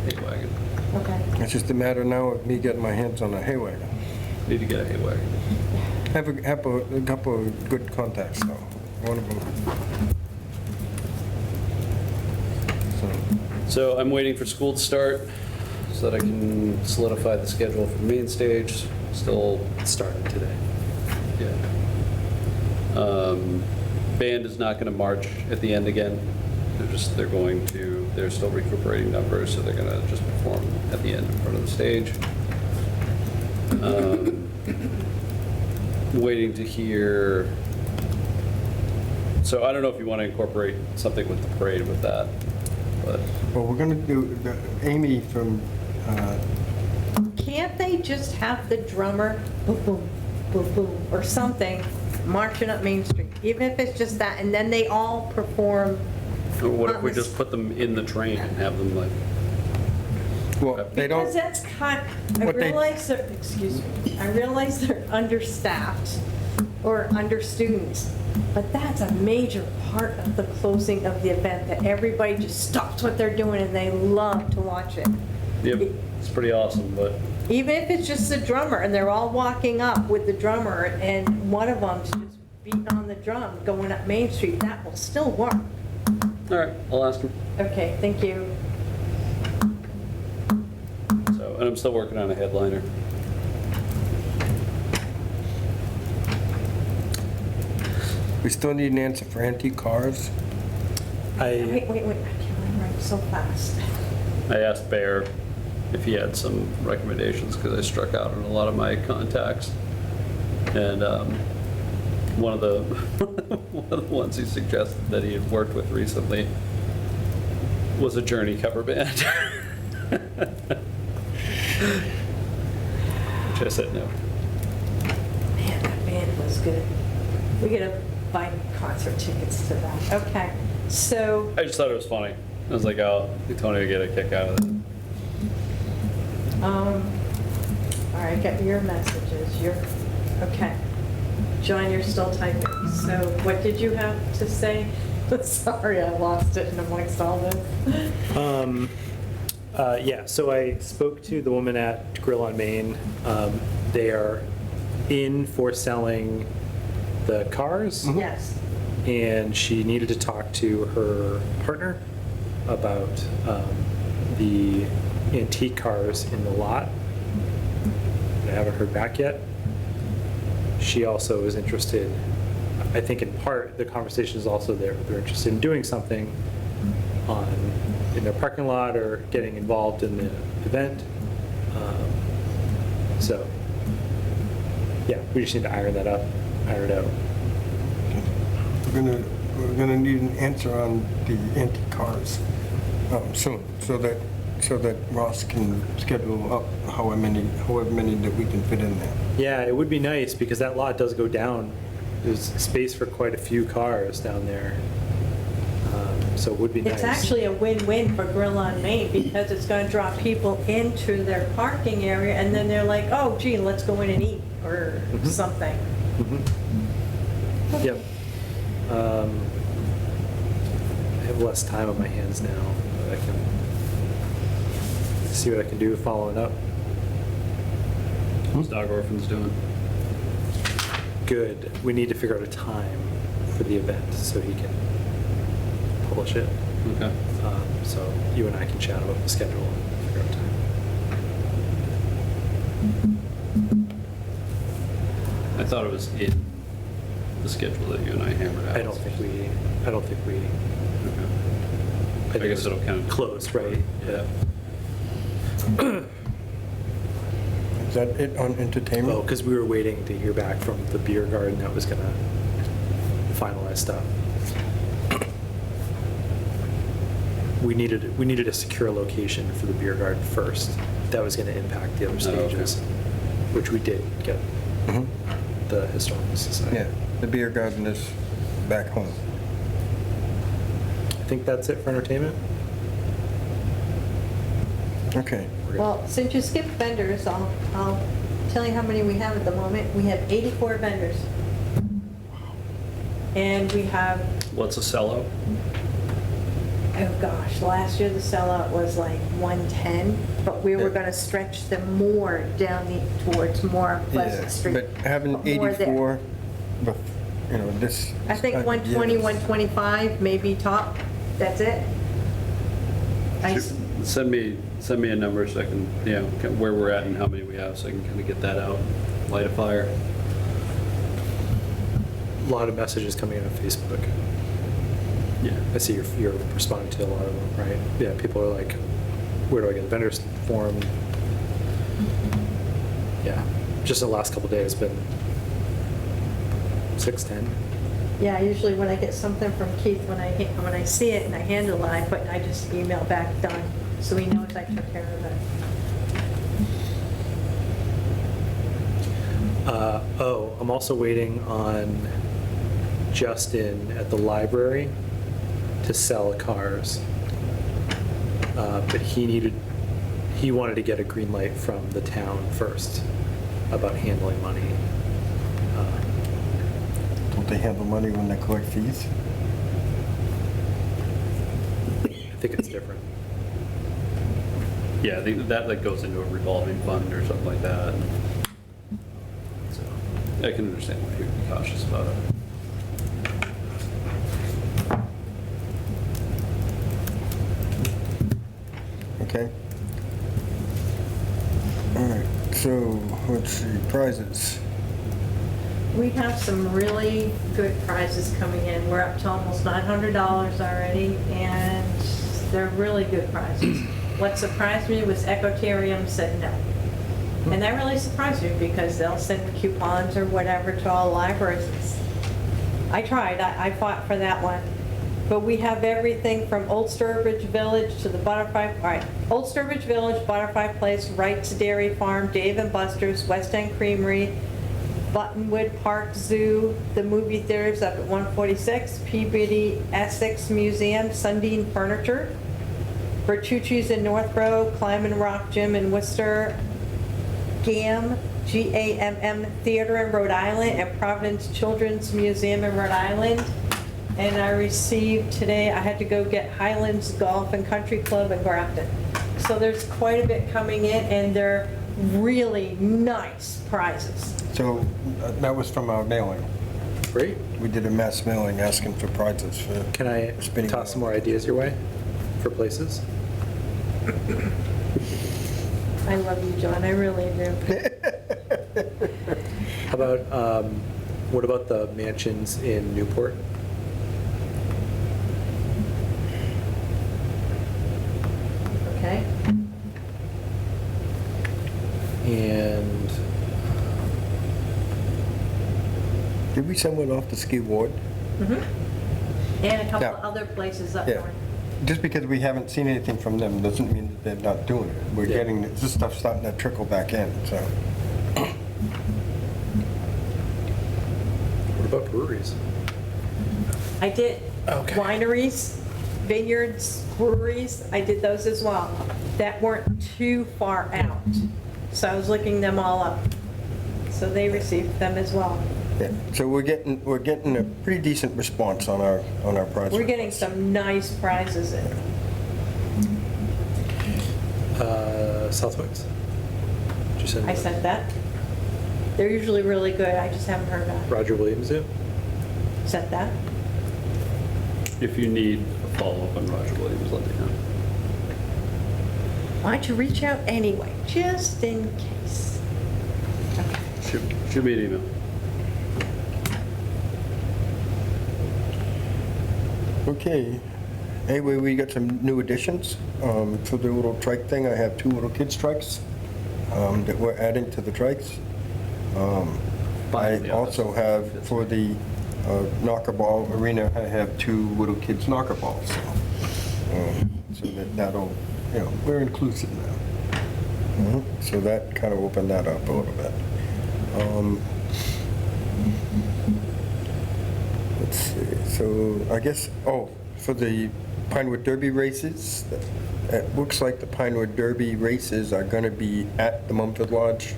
hay wagon. okay. It's just a matter now of me getting my hands on a hay wagon. Need to get a hay wagon. Have a couple of good contacts though. One of them. So, So I'm waiting for school to start so that I can solidify the schedule for the main stage. Still, Started today. yeah. Band is not going to march at the end again. They're still recuperating numbers, so they're going to just perform at the end in front of the stage. Waiting to hear, so I don't know if you want to incorporate something with the parade with that. but Well, we're gonna do, Amy from, Can't they just have the drummer, boom, boom, boom, boom, or something, marching up Main Street? Even if it's just that, and then they all perform. or what if we on the- just put them in the train and have them like, well, they don't. Because that's I What they- realize they're, excuse me, I realize they're understaffed or under students, but that's a major part of the closing of the event, that everybody just stops what they're doing and they love to watch it. yep, it's pretty awesome, but Even if it's just the drummer and they're all walking up with the drummer and one of them's just beating on the drum going up Main Street, that will still work. all right, I'll ask him. Okay, thank you. So, and I'm still working on a headliner. We still need an answer for antique cars. Wait, I can't remember so fast. I asked Bear if he had some recommendations, because I struck out on a lot of my contacts. And one of the one of the ones he suggested that he had worked with recently was a Journey cover band. Which I said no. Man, that band was good. We gotta buy concert tickets to that. Okay, so, I just thought it was funny. I was like, oh, Tony would get a kick out of it. all right, get your messages, okay. John, you're still typing, so what did you have to say? Sorry, I lost it in amongst all this. Yeah, so I spoke to the woman at Grill on Main. They are in for selling the cars, Yes, and she needed to talk to her partner about the antique cars in the lot. I haven't heard back yet. She also is interested, I think in part, the conversation is also they're interested in doing something in their parking lot or getting involved in the event. So, yeah, we just need to iron that out. We're gonna need an answer on the antique cars soon, so that Ross can schedule up however many that we can fit in there. Yeah, it would be nice because that lot does go down. There's space for quite a few cars down there. So it would be nice. it's actually a win-win for Grill on Main, because it's gonna draw people into their parking area, and then they're like, oh gee, let's go in and eat, or something. Yep. I have less time on my hands now, but I can see what I can do following up. What's Dog Orphans doing? Good. We need to figure out a time for the event so he can publish it. Okay. So you and I can chat about the schedule and figure out time. I thought it was in the schedule that you and I hammered out. I don't think we. Okay. I guess it'll count. Close, right? Yeah. Is that it on Oh, entertainment? because we were waiting to hear back from the beer garden that was gonna finalize stuff. We needed a secure location for the beer garden first. That was gonna impact the other stages, which we did get Mhm. the Historical Society. Yeah, the beer garden is back home. I think that's it for entertainment. Okay. We're good. Well, since you skipped vendors, I'll tell you how many we have at the moment. We have 84 vendors. And we have, What's a sellout? oh gosh, last year the sellout was like 110, but we were Yeah. gonna stretch them more down towards more Pleasant Yeah, Street. but having More there. 84, this. I think time of 120, year. 125, maybe top, that's it. Send me a number so I can, where we're at and how many we have, so I can kind of get that out, light a fire. A lot of messages coming in on Facebook. Yeah. I see you're responding to a lot of them, right? Yeah, people are like, where do I get the vendors form? Yeah, just the last couple of days been 6, 10. Yeah, usually when I get something from Keith, when I see it and I handle it, I just email back done, so he knows I took care of it. I'm also waiting on Justin at the library to sell cars. But he wanted to get a green light from the town first about handling money. Don't they handle money when they collect fees? I think it's different. Yeah, that like goes into a revolving fund or something like that. So I can understand why you'd be cautious about it. Okay. All right, so let's see, prizes. We have some really good prizes coming in. We're up to almost $900 already, and they're really good prizes. What surprised me was Ecotarium said no. And that really surprised me because they'll send coupons or whatever to all libraries. I tried, I fought for that one. But we have everything from Old Sturbridge Village to the Butterfly, all right, Old Sturbridge Village, Butterfly Place, Wright's Dairy Farm, Dave and Buster's, West End Creamery, Buttonwood Park Zoo, the movie theaters up at 146, Peabody Essex Museum, Sundin Furniture, Bertucci's in North Row, Climb and Rock Gym in Worcester, GAM, G-A-M-M Theater in Rhode Island, and Providence Children's Museum in Rhode Island. And I received today, I had to go get Highlands Golf and Country Club in Grafton. So there's quite a bit coming in, and they're really nice prizes. So that was from our mailing. Great. We did a mass mailing asking for prizes for. Can I Spinning toss some more ideas your way for places? I love you, John, I really do. How about, what about the mansions in Newport? Okay? And Did we send one off to Ski Ward? Mm-hmm. And a couple Yeah. other places up Yeah. north. Just because we haven't seen anything from them doesn't mean that they're not doing it. We're Yeah. getting, this stuff's starting to trickle back in, so. what about breweries? I did Okay. wineries, vineyards, breweries, I did those as well. That weren't too far out. So I was looking them all up. So they received them as well. Yeah, so we're getting a pretty decent response on our project. We're getting some nice prizes in. Southwicks? Did you send I that? sent that. They're usually really good, I just haven't heard back. Roger Williams Zoo? Sent that. If you need a follow-up on Roger Williams, let me know. Why don't you reach out anyway, just in case. Okay. Shoot me an email. Okay, anyway, we got some new additions. For the little trike thing, I have two little kids' trikes that we're adding to the trikes. I also have, for the knockerball arena, I have two little kids' knockerballs. So that'll, we're inclusive now. So that kind of opened that up a little bit. Let's see, so I guess, for the Pinewood Derby races, it looks like the Pinewood Derby races are going to be at the Mumford Lodge.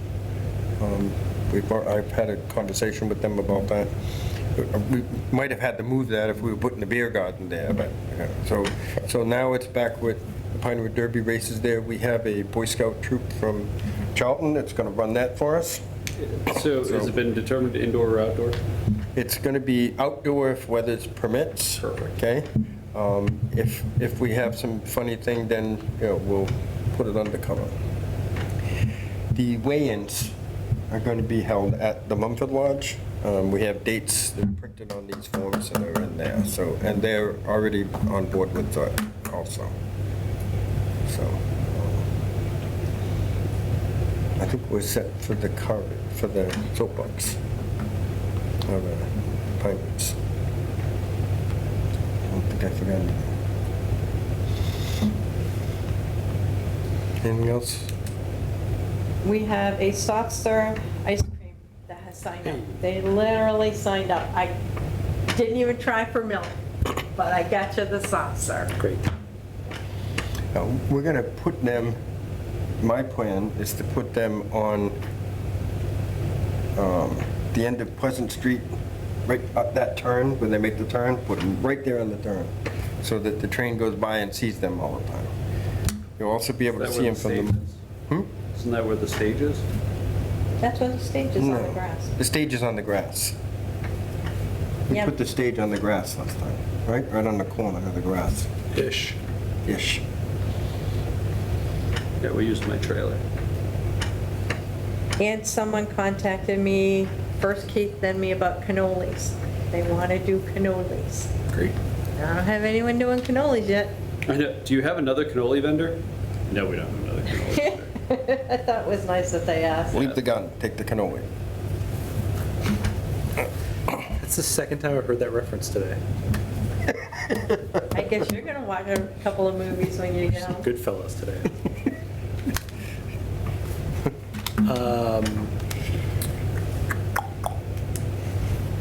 I've had a conversation with them about that. We might have had to move that if we were putting the beer garden there, but, so now it's back with the Pinewood Derby races there. We have a Boy Scout troop from Charlton that's going to run that for us. So has it been determined indoor or outdoor? It's going to be outdoor if weather permits. Perfect. Okay? If we have some funny thing, then, we'll put it under cover. The weigh-ins are going to be held at the Mumford Lodge. We have dates that are printed on these forms that are in there, so, and they're already on board with that also. So, I think we're set for the soapbox, or the Pinewood's. think I forgot anything. Anything else? We have a soft serve ice cream that has signed up. They literally signed up. I didn't even try for milk, but I got you the soft serve. Great. We're gonna put them, my plan is to put them on the end of Pleasant Street, right up that turn, when they make the turn, put them right there on the turn, so that the train goes by and sees them all the time. You'll also be able to see them from the... Isn't that where the stage is? That's what the stage is on the No, grass. the stage is on the grass. We Yep. put the stage on the grass last time, right? Right on the corner of the grass. Ish. Ish. Yeah, we used my trailer. And someone contacted me, first Keith, then me, about cannolis. They want to do cannolis. Great. I don't have anyone doing cannolis yet. I know. Do you have another cannoli vendor? No, we don't have another cannoli vendor. I thought it was nice that they asked. Leave the gun, take the cannoli. That's the second time I've heard that reference today. I guess you're going to watch a couple of movies when you get home. Goodfellas today.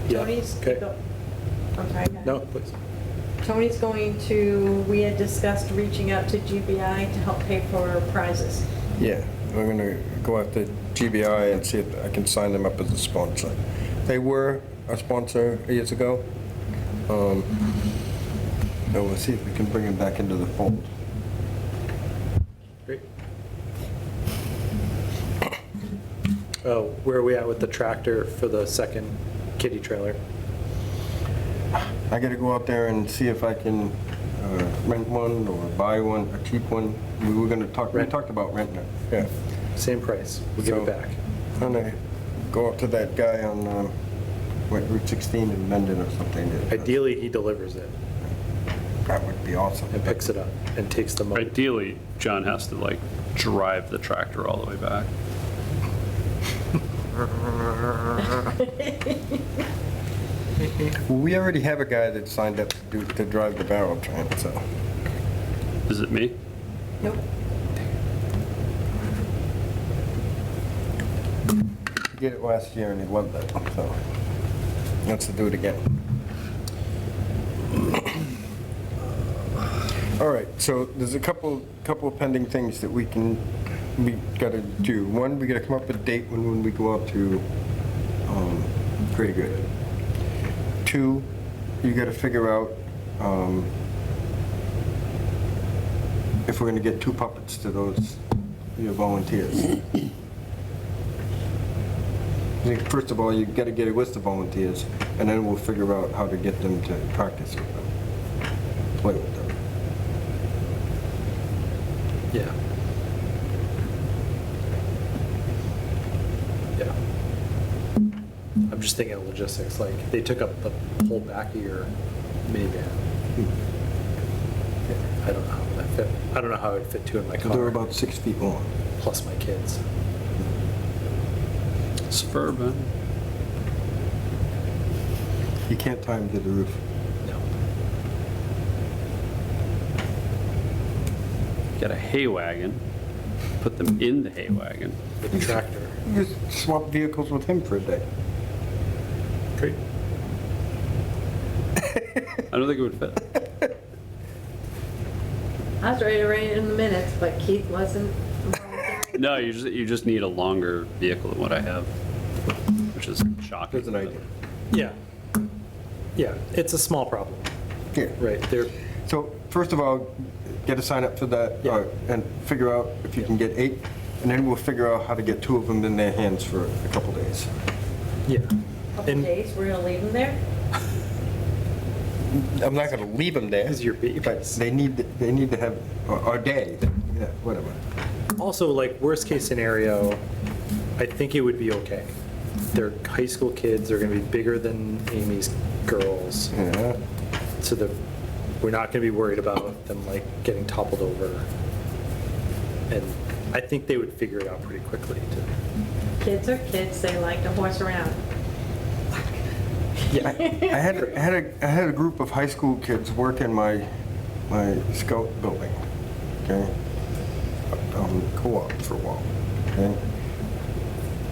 Yeah, Tony's, okay. I'm sorry. go ahead. No, please. Tony's going to, we had discussed reaching out to GBI to help pay for prizes. Yeah, we're gonna go after GBI and see if I can sign them up as a sponsor. They were a sponsor years ago. So we'll see if we can bring them back into the fold. Great. Oh, where are we at with the tractor for the second kiddie trailer? I gotta go out there and see if I can rent one or buy one, a cheap one. We were gonna talk, we Rent. talked about renting it, yeah. Same price. We'll give it So, back. I'm gonna go up to that guy on, Route 16 in Mendon or something. Ideally, he delivers it That would be awesome. and picks it up and takes the money. Ideally, John has to like drive the tractor all the way back. Well, we already have a guy that signed up to drive the barrel train, so. Is it me? Nope. He did it last year and he loved it, so he wants to do it again. All right, so there's a couple of pending things that we gotta do. One, we gotta come up with a date when we go out to Greater Good. Two, you gotta figure out if we're gonna get 2 puppets to those, your volunteers. I think first of all, you gotta get a list of volunteers, and then we'll figure out how to get them to practice with them, play with them. Yeah. Yeah. I'm just thinking of logistics, like, they took up the whole back of your minivan. I don't know how that fit. I don't know how it would fit 2 in my car. They're about 6 feet long. Plus my kids. Suburban. You can't tie them to the roof. No. Get a hay wagon, put them in the hay wagon. With the tractor. You just swap vehicles with him for a day. Great. I don't think it would fit. I was ready to write it in the minutes, but Keith wasn't volunteering. No, you just need a longer vehicle than what I have, which is shocking. There's an idea. Yeah. Yeah, it's a small problem, Yeah. right? They're, So first of all, get a sign up for that, Yeah. and figure out if you can get 8, and then we'll figure out how to get 2 of them in their hands for a couple days. yeah. Couple And days, we're gonna leave them there? I'm not gonna leave them there. As your But babies. they need to have a day, yeah, whatever. also, like, worst case scenario, I think it would be okay. They're high school kids, they're gonna be bigger than Amy's girls, Yeah. so we're not gonna be worried about them like getting toppled over. And I think they would figure it out pretty quickly. Kids are kids, they like to horse around. I had a group of high school kids work in my scout building, okay? Co-op for a while, okay?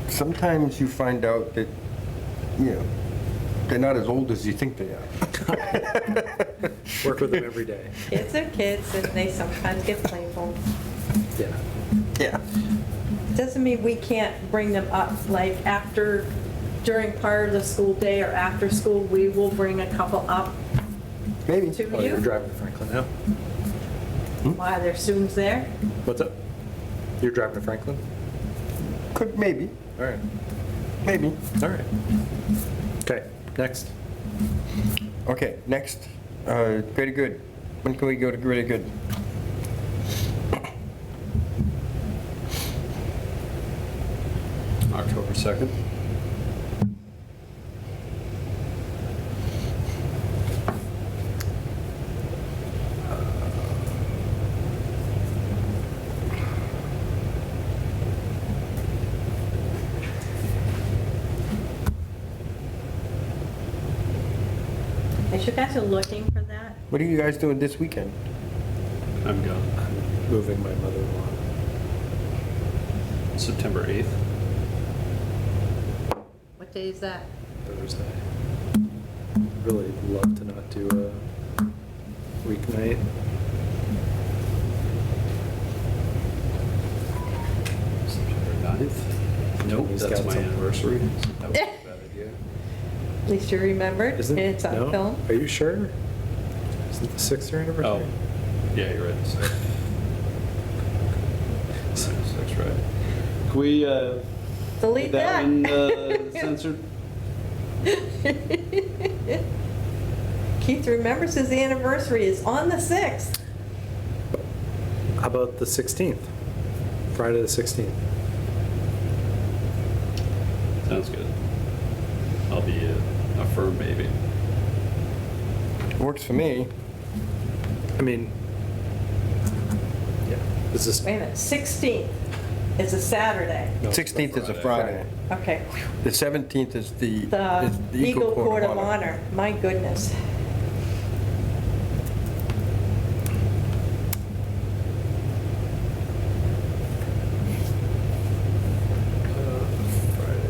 Sometimes you find out that, you know, they're not as old as you think they are. Work with them every day. Kids are kids, and they sometimes get playful. Yeah. Yeah. Doesn't mean we can't bring them up, like after, during part of the school day or after school, we will bring a couple up Maybe. to Oh, you're you driving to Franklin now? while their students there. What's up? You're driving to Franklin? Could, maybe, All right. maybe. All right. Okay, next. Okay, next, Greater Good. When can we go to Greater Good? October 2nd. As you guys are looking for that, What are you guys doing this weekend? I'm gone. I'm moving my mother-in-law. September 8th. what day is that? Thursday. Really love to not do a weeknight. September 9th. Nope, He's that's got my something. anniversary. So that was a bad idea. At least you remembered, and Isn't it's on no? film. Are you sure? Isn't the 6th year anniversary? Oh, yeah, you're right. Six, right. Can we Delete get that that. one censored? Keith remembers his anniversary is on the 6th. How about the 16th? Friday the 16th. Sounds good. I'll be a firm baby. Works for me. I mean, yeah, is this, Wait a minute, 16th is a Saturday. no, 16th is a Friday. Okay. The 17th is the The is Eagle Court of Honor, my goodness. Friday.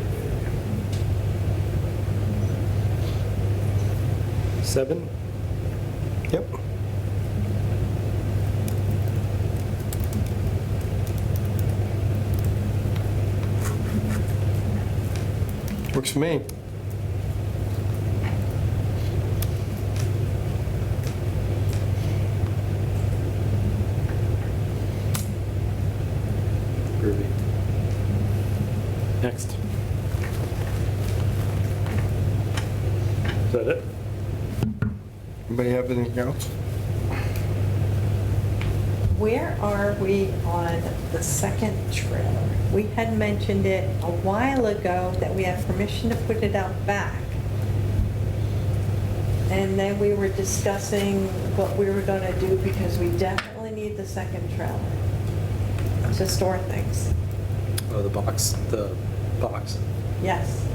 7? Yep. Works for me. Groovy. Next. Is that it? Anybody have anything else? Where are we on the second trailer? We had mentioned it a while ago that we have permission to put it out back. And then we were discussing what we were gonna do because we definitely need the second trailer to store things. Oh, the box. Yes.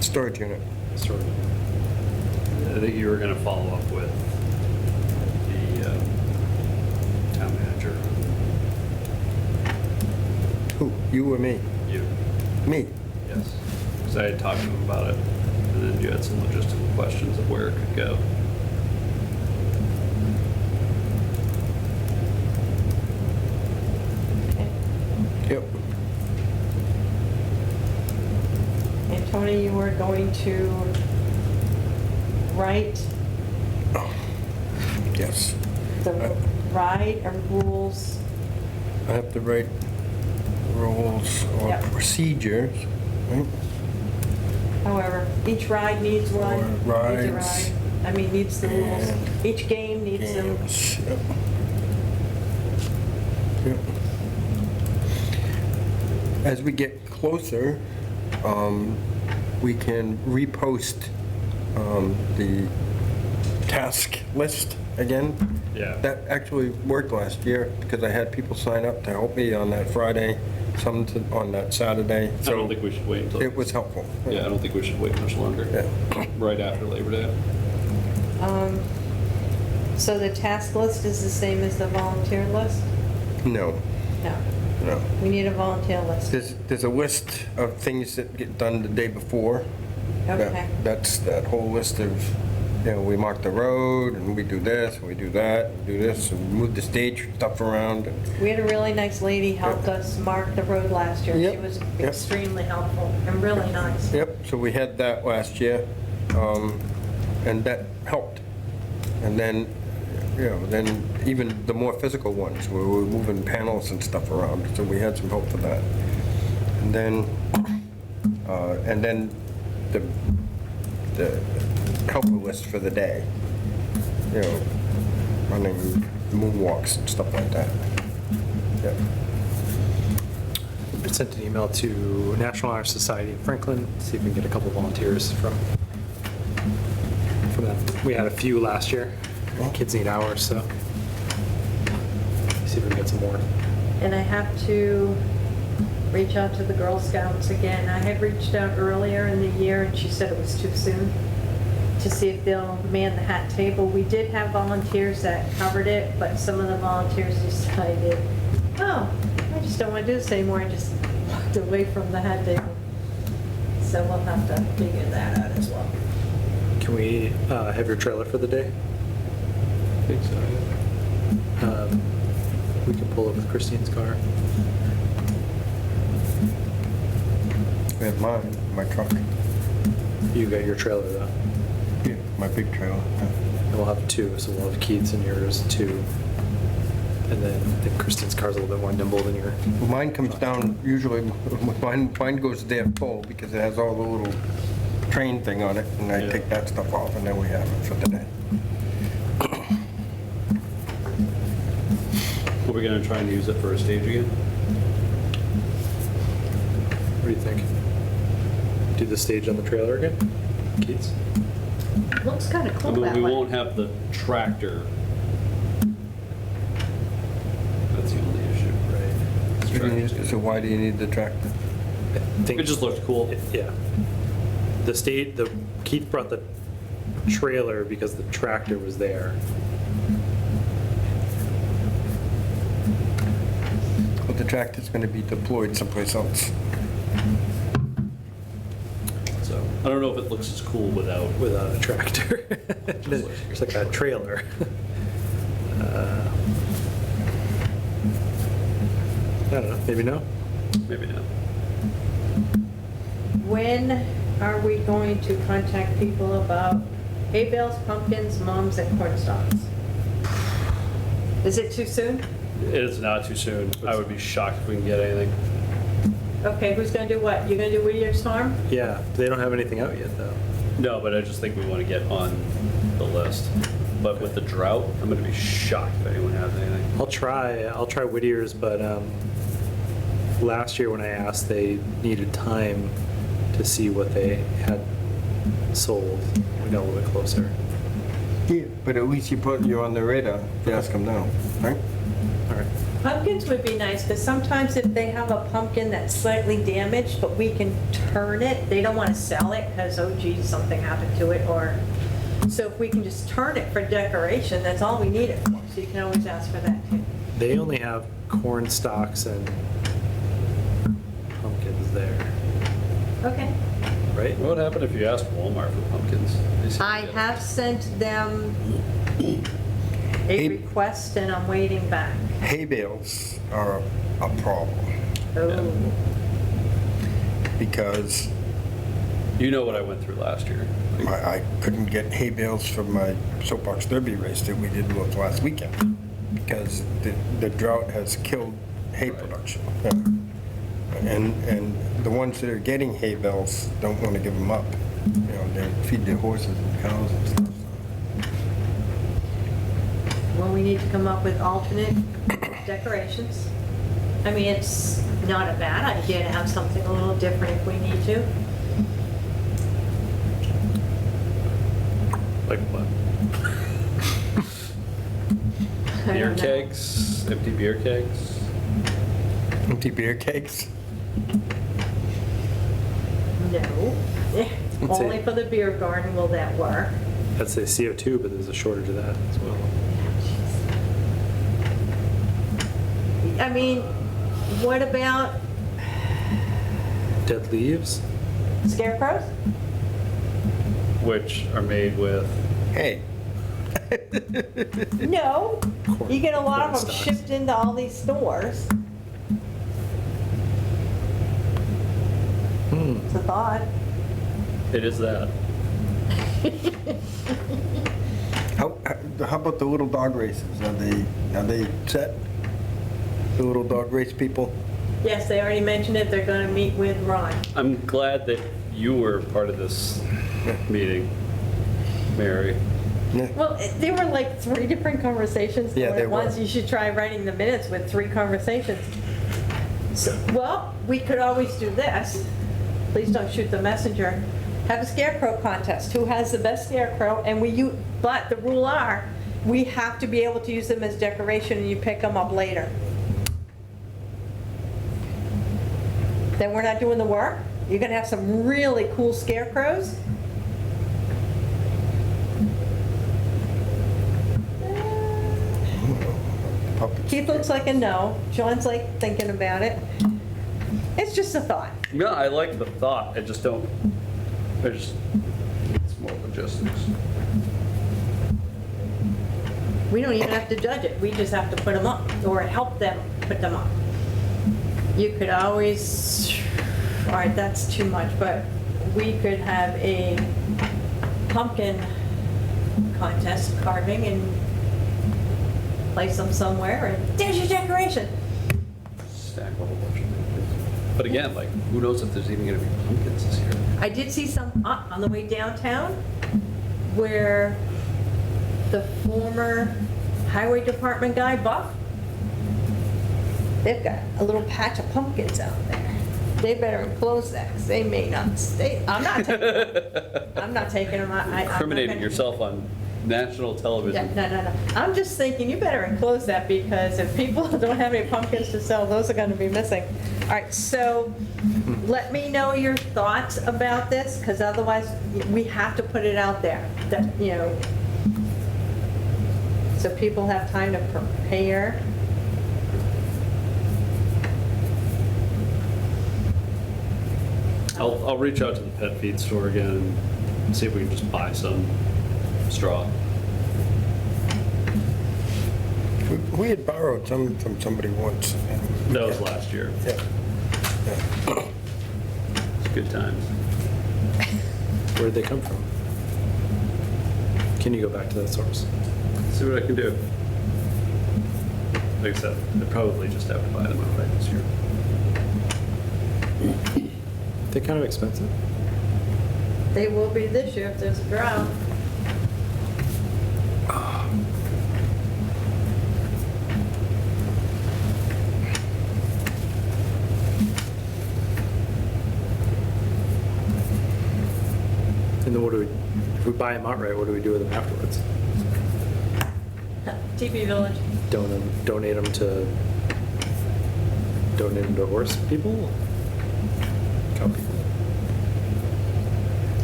Storage unit. Sort of. I think you were going to follow up with the town manager. Who? You or me? You, Me. yes. Because I had talked to him about it, and then you had some logistical questions of where it could go. Okay. Yep. And Tony, you were going to write Yes. the ride and rules. I have to write rules or Yep. procedures, right? However, each ride needs one. Or Needs a rides. ride. I mean, needs the rules. And Each game needs them. Games. Yep. Yep. As we get closer, we can repost the task list again. Yeah. That actually worked last year because I had people sign up to help me on that Friday some on that Saturday. I don't think we should wait until. It was helpful. Yeah, I don't think we should wait much longer. Yeah. Right after Labor Day. So the task list is the same as the volunteer list? No, No, no. we need a volunteer list. There's a list of things that get done the day before. Okay. That's that whole list of, we mark the road, and we do this, and we do that, and do this, and move the stage stuff around. We had a really nice lady helped us mark the road last year. She Yep, was yep. extremely helpful and really nice. Yep, so we had that last year, and that helped. And then, then even the more physical ones, where we're moving panels and stuff around, so we had some help for that. And then the helper list for the day, running moonwalks and stuff like that. Yep. I sent an email to National Honor Society in Franklin, see if we can get a couple volunteers from them. We had a few last year. Kids need hours, so see if we can get some more. And I have to reach out to the Girl Scouts again. I had reached out earlier in the year and she said it was too soon to see if they'll man the hat table. We did have volunteers that covered it, but some of the volunteers decided, oh, I just don't want to do this anymore, and just walked away from the hat table. So we'll have to figure that out as well. Can we have your trailer for the day? I think so, yeah. We can pull up with Christine's car. We have mine, my truck, You got your trailer though. yeah, my big trailer. Yeah. And we'll have two, so we'll have Keith's and yours, two. And then I think Christine's car's a little bit more nimble than your. Well, mine comes down, usually, mine goes there full because it has all the little train thing on it, and I Yeah. take that stuff off, and then we have it for the day. Are we gonna try and use it for a stage again? What do you think? Do the stage on the trailer again? Keith's? Looks kind of I cool mean, that we way. won't have the tractor. That's the only issue, right? This tractor's gonna- So why do you need the tractor? I think. It just looked cool. Yeah. Keith brought the trailer because the tractor was there. But the tractor's gonna be deployed someplace else. So, I don't know if it looks as cool without. Without a tractor. It's like a trailer. I don't know, maybe no? Maybe not. When are we going to contact people about hay bales, pumpkins, mums, and corn stalks? Is it too soon? It is not too soon. I would be shocked if we can get anything. Okay, who's gonna do what? You gonna do Whittier's Farm? Yeah, they don't have anything out yet though. No, but I just think we want to get on the list. But with the drought, I'm going to be shocked if anyone has anything. I'll try Whittier's, but last year when I asked, they needed time to see what they had sold. We got a little bit closer. Yeah, but at least you're on the radar, if you ask them now, right? All right. Pumpkins would be nice, because sometimes if they have a pumpkin that's slightly damaged, but we can turn it, they don't want to sell it because, oh geez, something happened to it, or, so if we can just turn it for decoration, that's all we need it for. So you can always ask for that too. They only have corn stalks and pumpkins there, Okay. right? What would happen if you asked Walmart for pumpkins? They seem to I get it. have sent them a Hey. request and I'm waiting back. Hay bales are a problem, Oh, because You know what I went through last year. I couldn't get hay bales for my soapbox derby race that we did last weekend, because the drought has killed hay Right. production. Yeah. And the ones that are getting hay bales don't want to give them up. They feed their horses and cows and stuff. well, we need to come up with alternate decorations. I mean, it's not a bad idea to have something a little different if we need to. Like what? I Beer don't know. kegs, empty beer kegs. Empty beer kegs. No. Let's see. Only for the beer garden will that work. I'd say CO2, but there's a shortage of that as well. I mean, what about Dead leaves? scarecrows? Which are made with, Hey, No. You get a lot of Corn them stalks. shipped into all these stores. It's a thought. it is that. how about the little dog races? Are they set? The little dog race people? Yes, they already mentioned it. They're going to meet with Ron. I'm glad that you were part of this meeting, Mary. Yeah. Well, there were like 3 different conversations Yeah, going there at once. were. You should try writing the minutes with 3 conversations. So, well, we could always do this. Please don't shoot the messenger. Have a scarecrow contest. Who has the best scarecrow? And but the rule are, we have to be able to use them as decoration and you pick them up later. Then we're not doing the work. You're gonna have some really cool scarecrows. Puppets. Keith looks like a no. John's like thinking about it. It's just a thought. No, I like the thought, it's more logistics. We don't even have to judge it. We just have to put them up or help them put them up. You could always, all right, that's too much, but we could have a pumpkin contest carving and place them somewhere and there's your decoration. Stack a whole bunch of things. But again, like, who knows if there's even gonna be pumpkins this year? I did see some up on the way downtown where the former highway department guy, Buff, they've got a little patch of pumpkins out there. They better enclose that because they may not stay. I'm not taking them. I'm not Incriminating gonna- yourself on national Yeah, television. no. I'm just thinking you better enclose that because if people don't have any pumpkins to sell, those are going to be missing. All right, so let me know your thoughts about this because otherwise we have to put it out there. That, so people have time to prepare. I'll reach out to the pet feed store again and see if we can just buy some straw. We had borrowed some from somebody once. That was last year. Yeah. It's good times. Where did they come from? Can you go back to that source? See what I can do. Like I said, I probably just have to buy them outright this year. They're kind of expensive. They will be this year if there's a drought. And then if we buy them outright, what do we do with them afterwards? TP Village. Donate them to horse people? Cow people?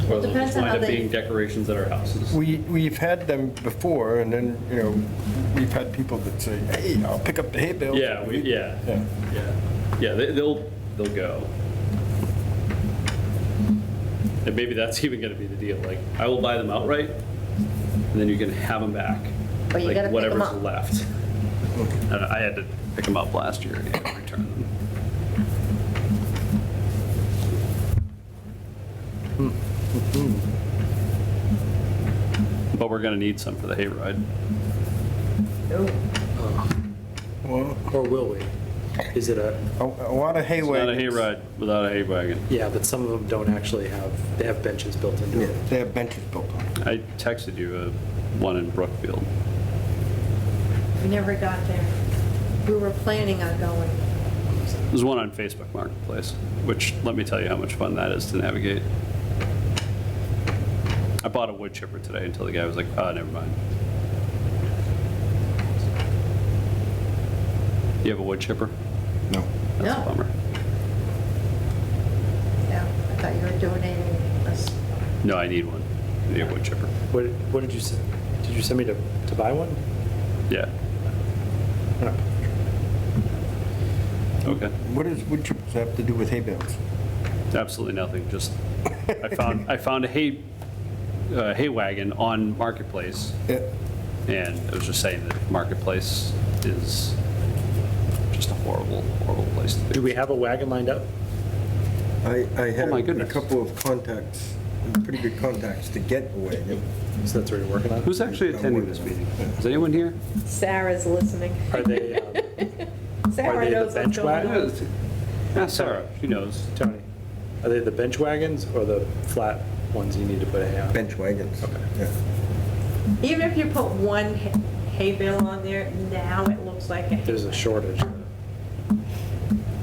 Or they'll depends just on wind how up they- being decorations at our houses. We've had them before, and then, we've had people that say, hey, I'll pick up the hay bales. Yeah, they'll go. And maybe that's even gonna be the deal, like, I will buy them outright, and then you can have them back. But you Like, gotta pick 'em whatever's up. left. And I had to pick them up last year and return them. But we're gonna need some for the hayride. Well, Or will we? Is it a lot of hay It's not a wagons. hayride without a hay wagon. yeah, but some of them don't actually they have benches built into Yeah, it. they have benches built on. I texted you one in Brookfield. We never got there. We were planning on going. There's one on Facebook Marketplace, which, let me tell you how much fun that is to navigate. I bought a wood chipper today until the guy was like, never mind. You have a wood chipper? No. That's a No. bummer. Yeah, I thought you were donating this. No, I need one. I need a wood chipper. What did you say? Did you send me to buy one? Yeah, No. okay. What does wood chips have to do with hay bales? Absolutely nothing, just, I found a hay wagon on Marketplace, Yeah. and I was just saying that Marketplace is just a horrible, horrible place to be. Do we have a wagon lined up? I had Oh my a goodness. couple of contacts, pretty good contacts to get a wagon. So that's what you're working on? Who's actually attending this meeting? Is anyone here? Sarah's listening. Are they, Sarah they the knows what's bench going wagon? on. Ask Sarah, she knows. Tony, are they the bench wagons or the flat ones you need to put hay on? Bench wagons. Okay. Yeah. Even if you put one hay bale on there, now it looks like a hay. There's a shortage.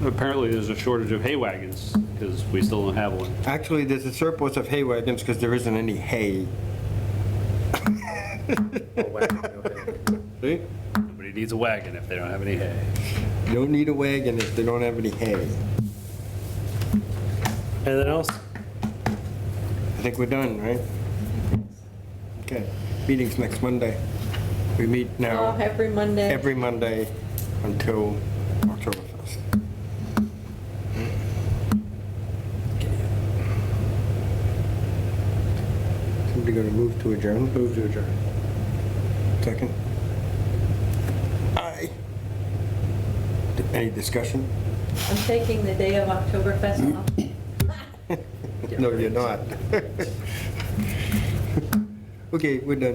Apparently, there's a shortage of hay wagons, because we still don't have one. Actually, there's a surplus of hay wagons because there isn't any hay. Oh, wagon, okay. See? Nobody needs a wagon if they don't have any hay. You don't need a wagon if they don't have any hay. Anything else? I think we're done, right? Okay. Meeting's next Monday. We meet Oh, now every Monday. every Monday until Octoberfest. Somebody gonna move to adjourn? Move to adjourn. Second? Aye. Any discussion? I'm taking the day of Oktoberfest off. No, you're not. Okay, we're done.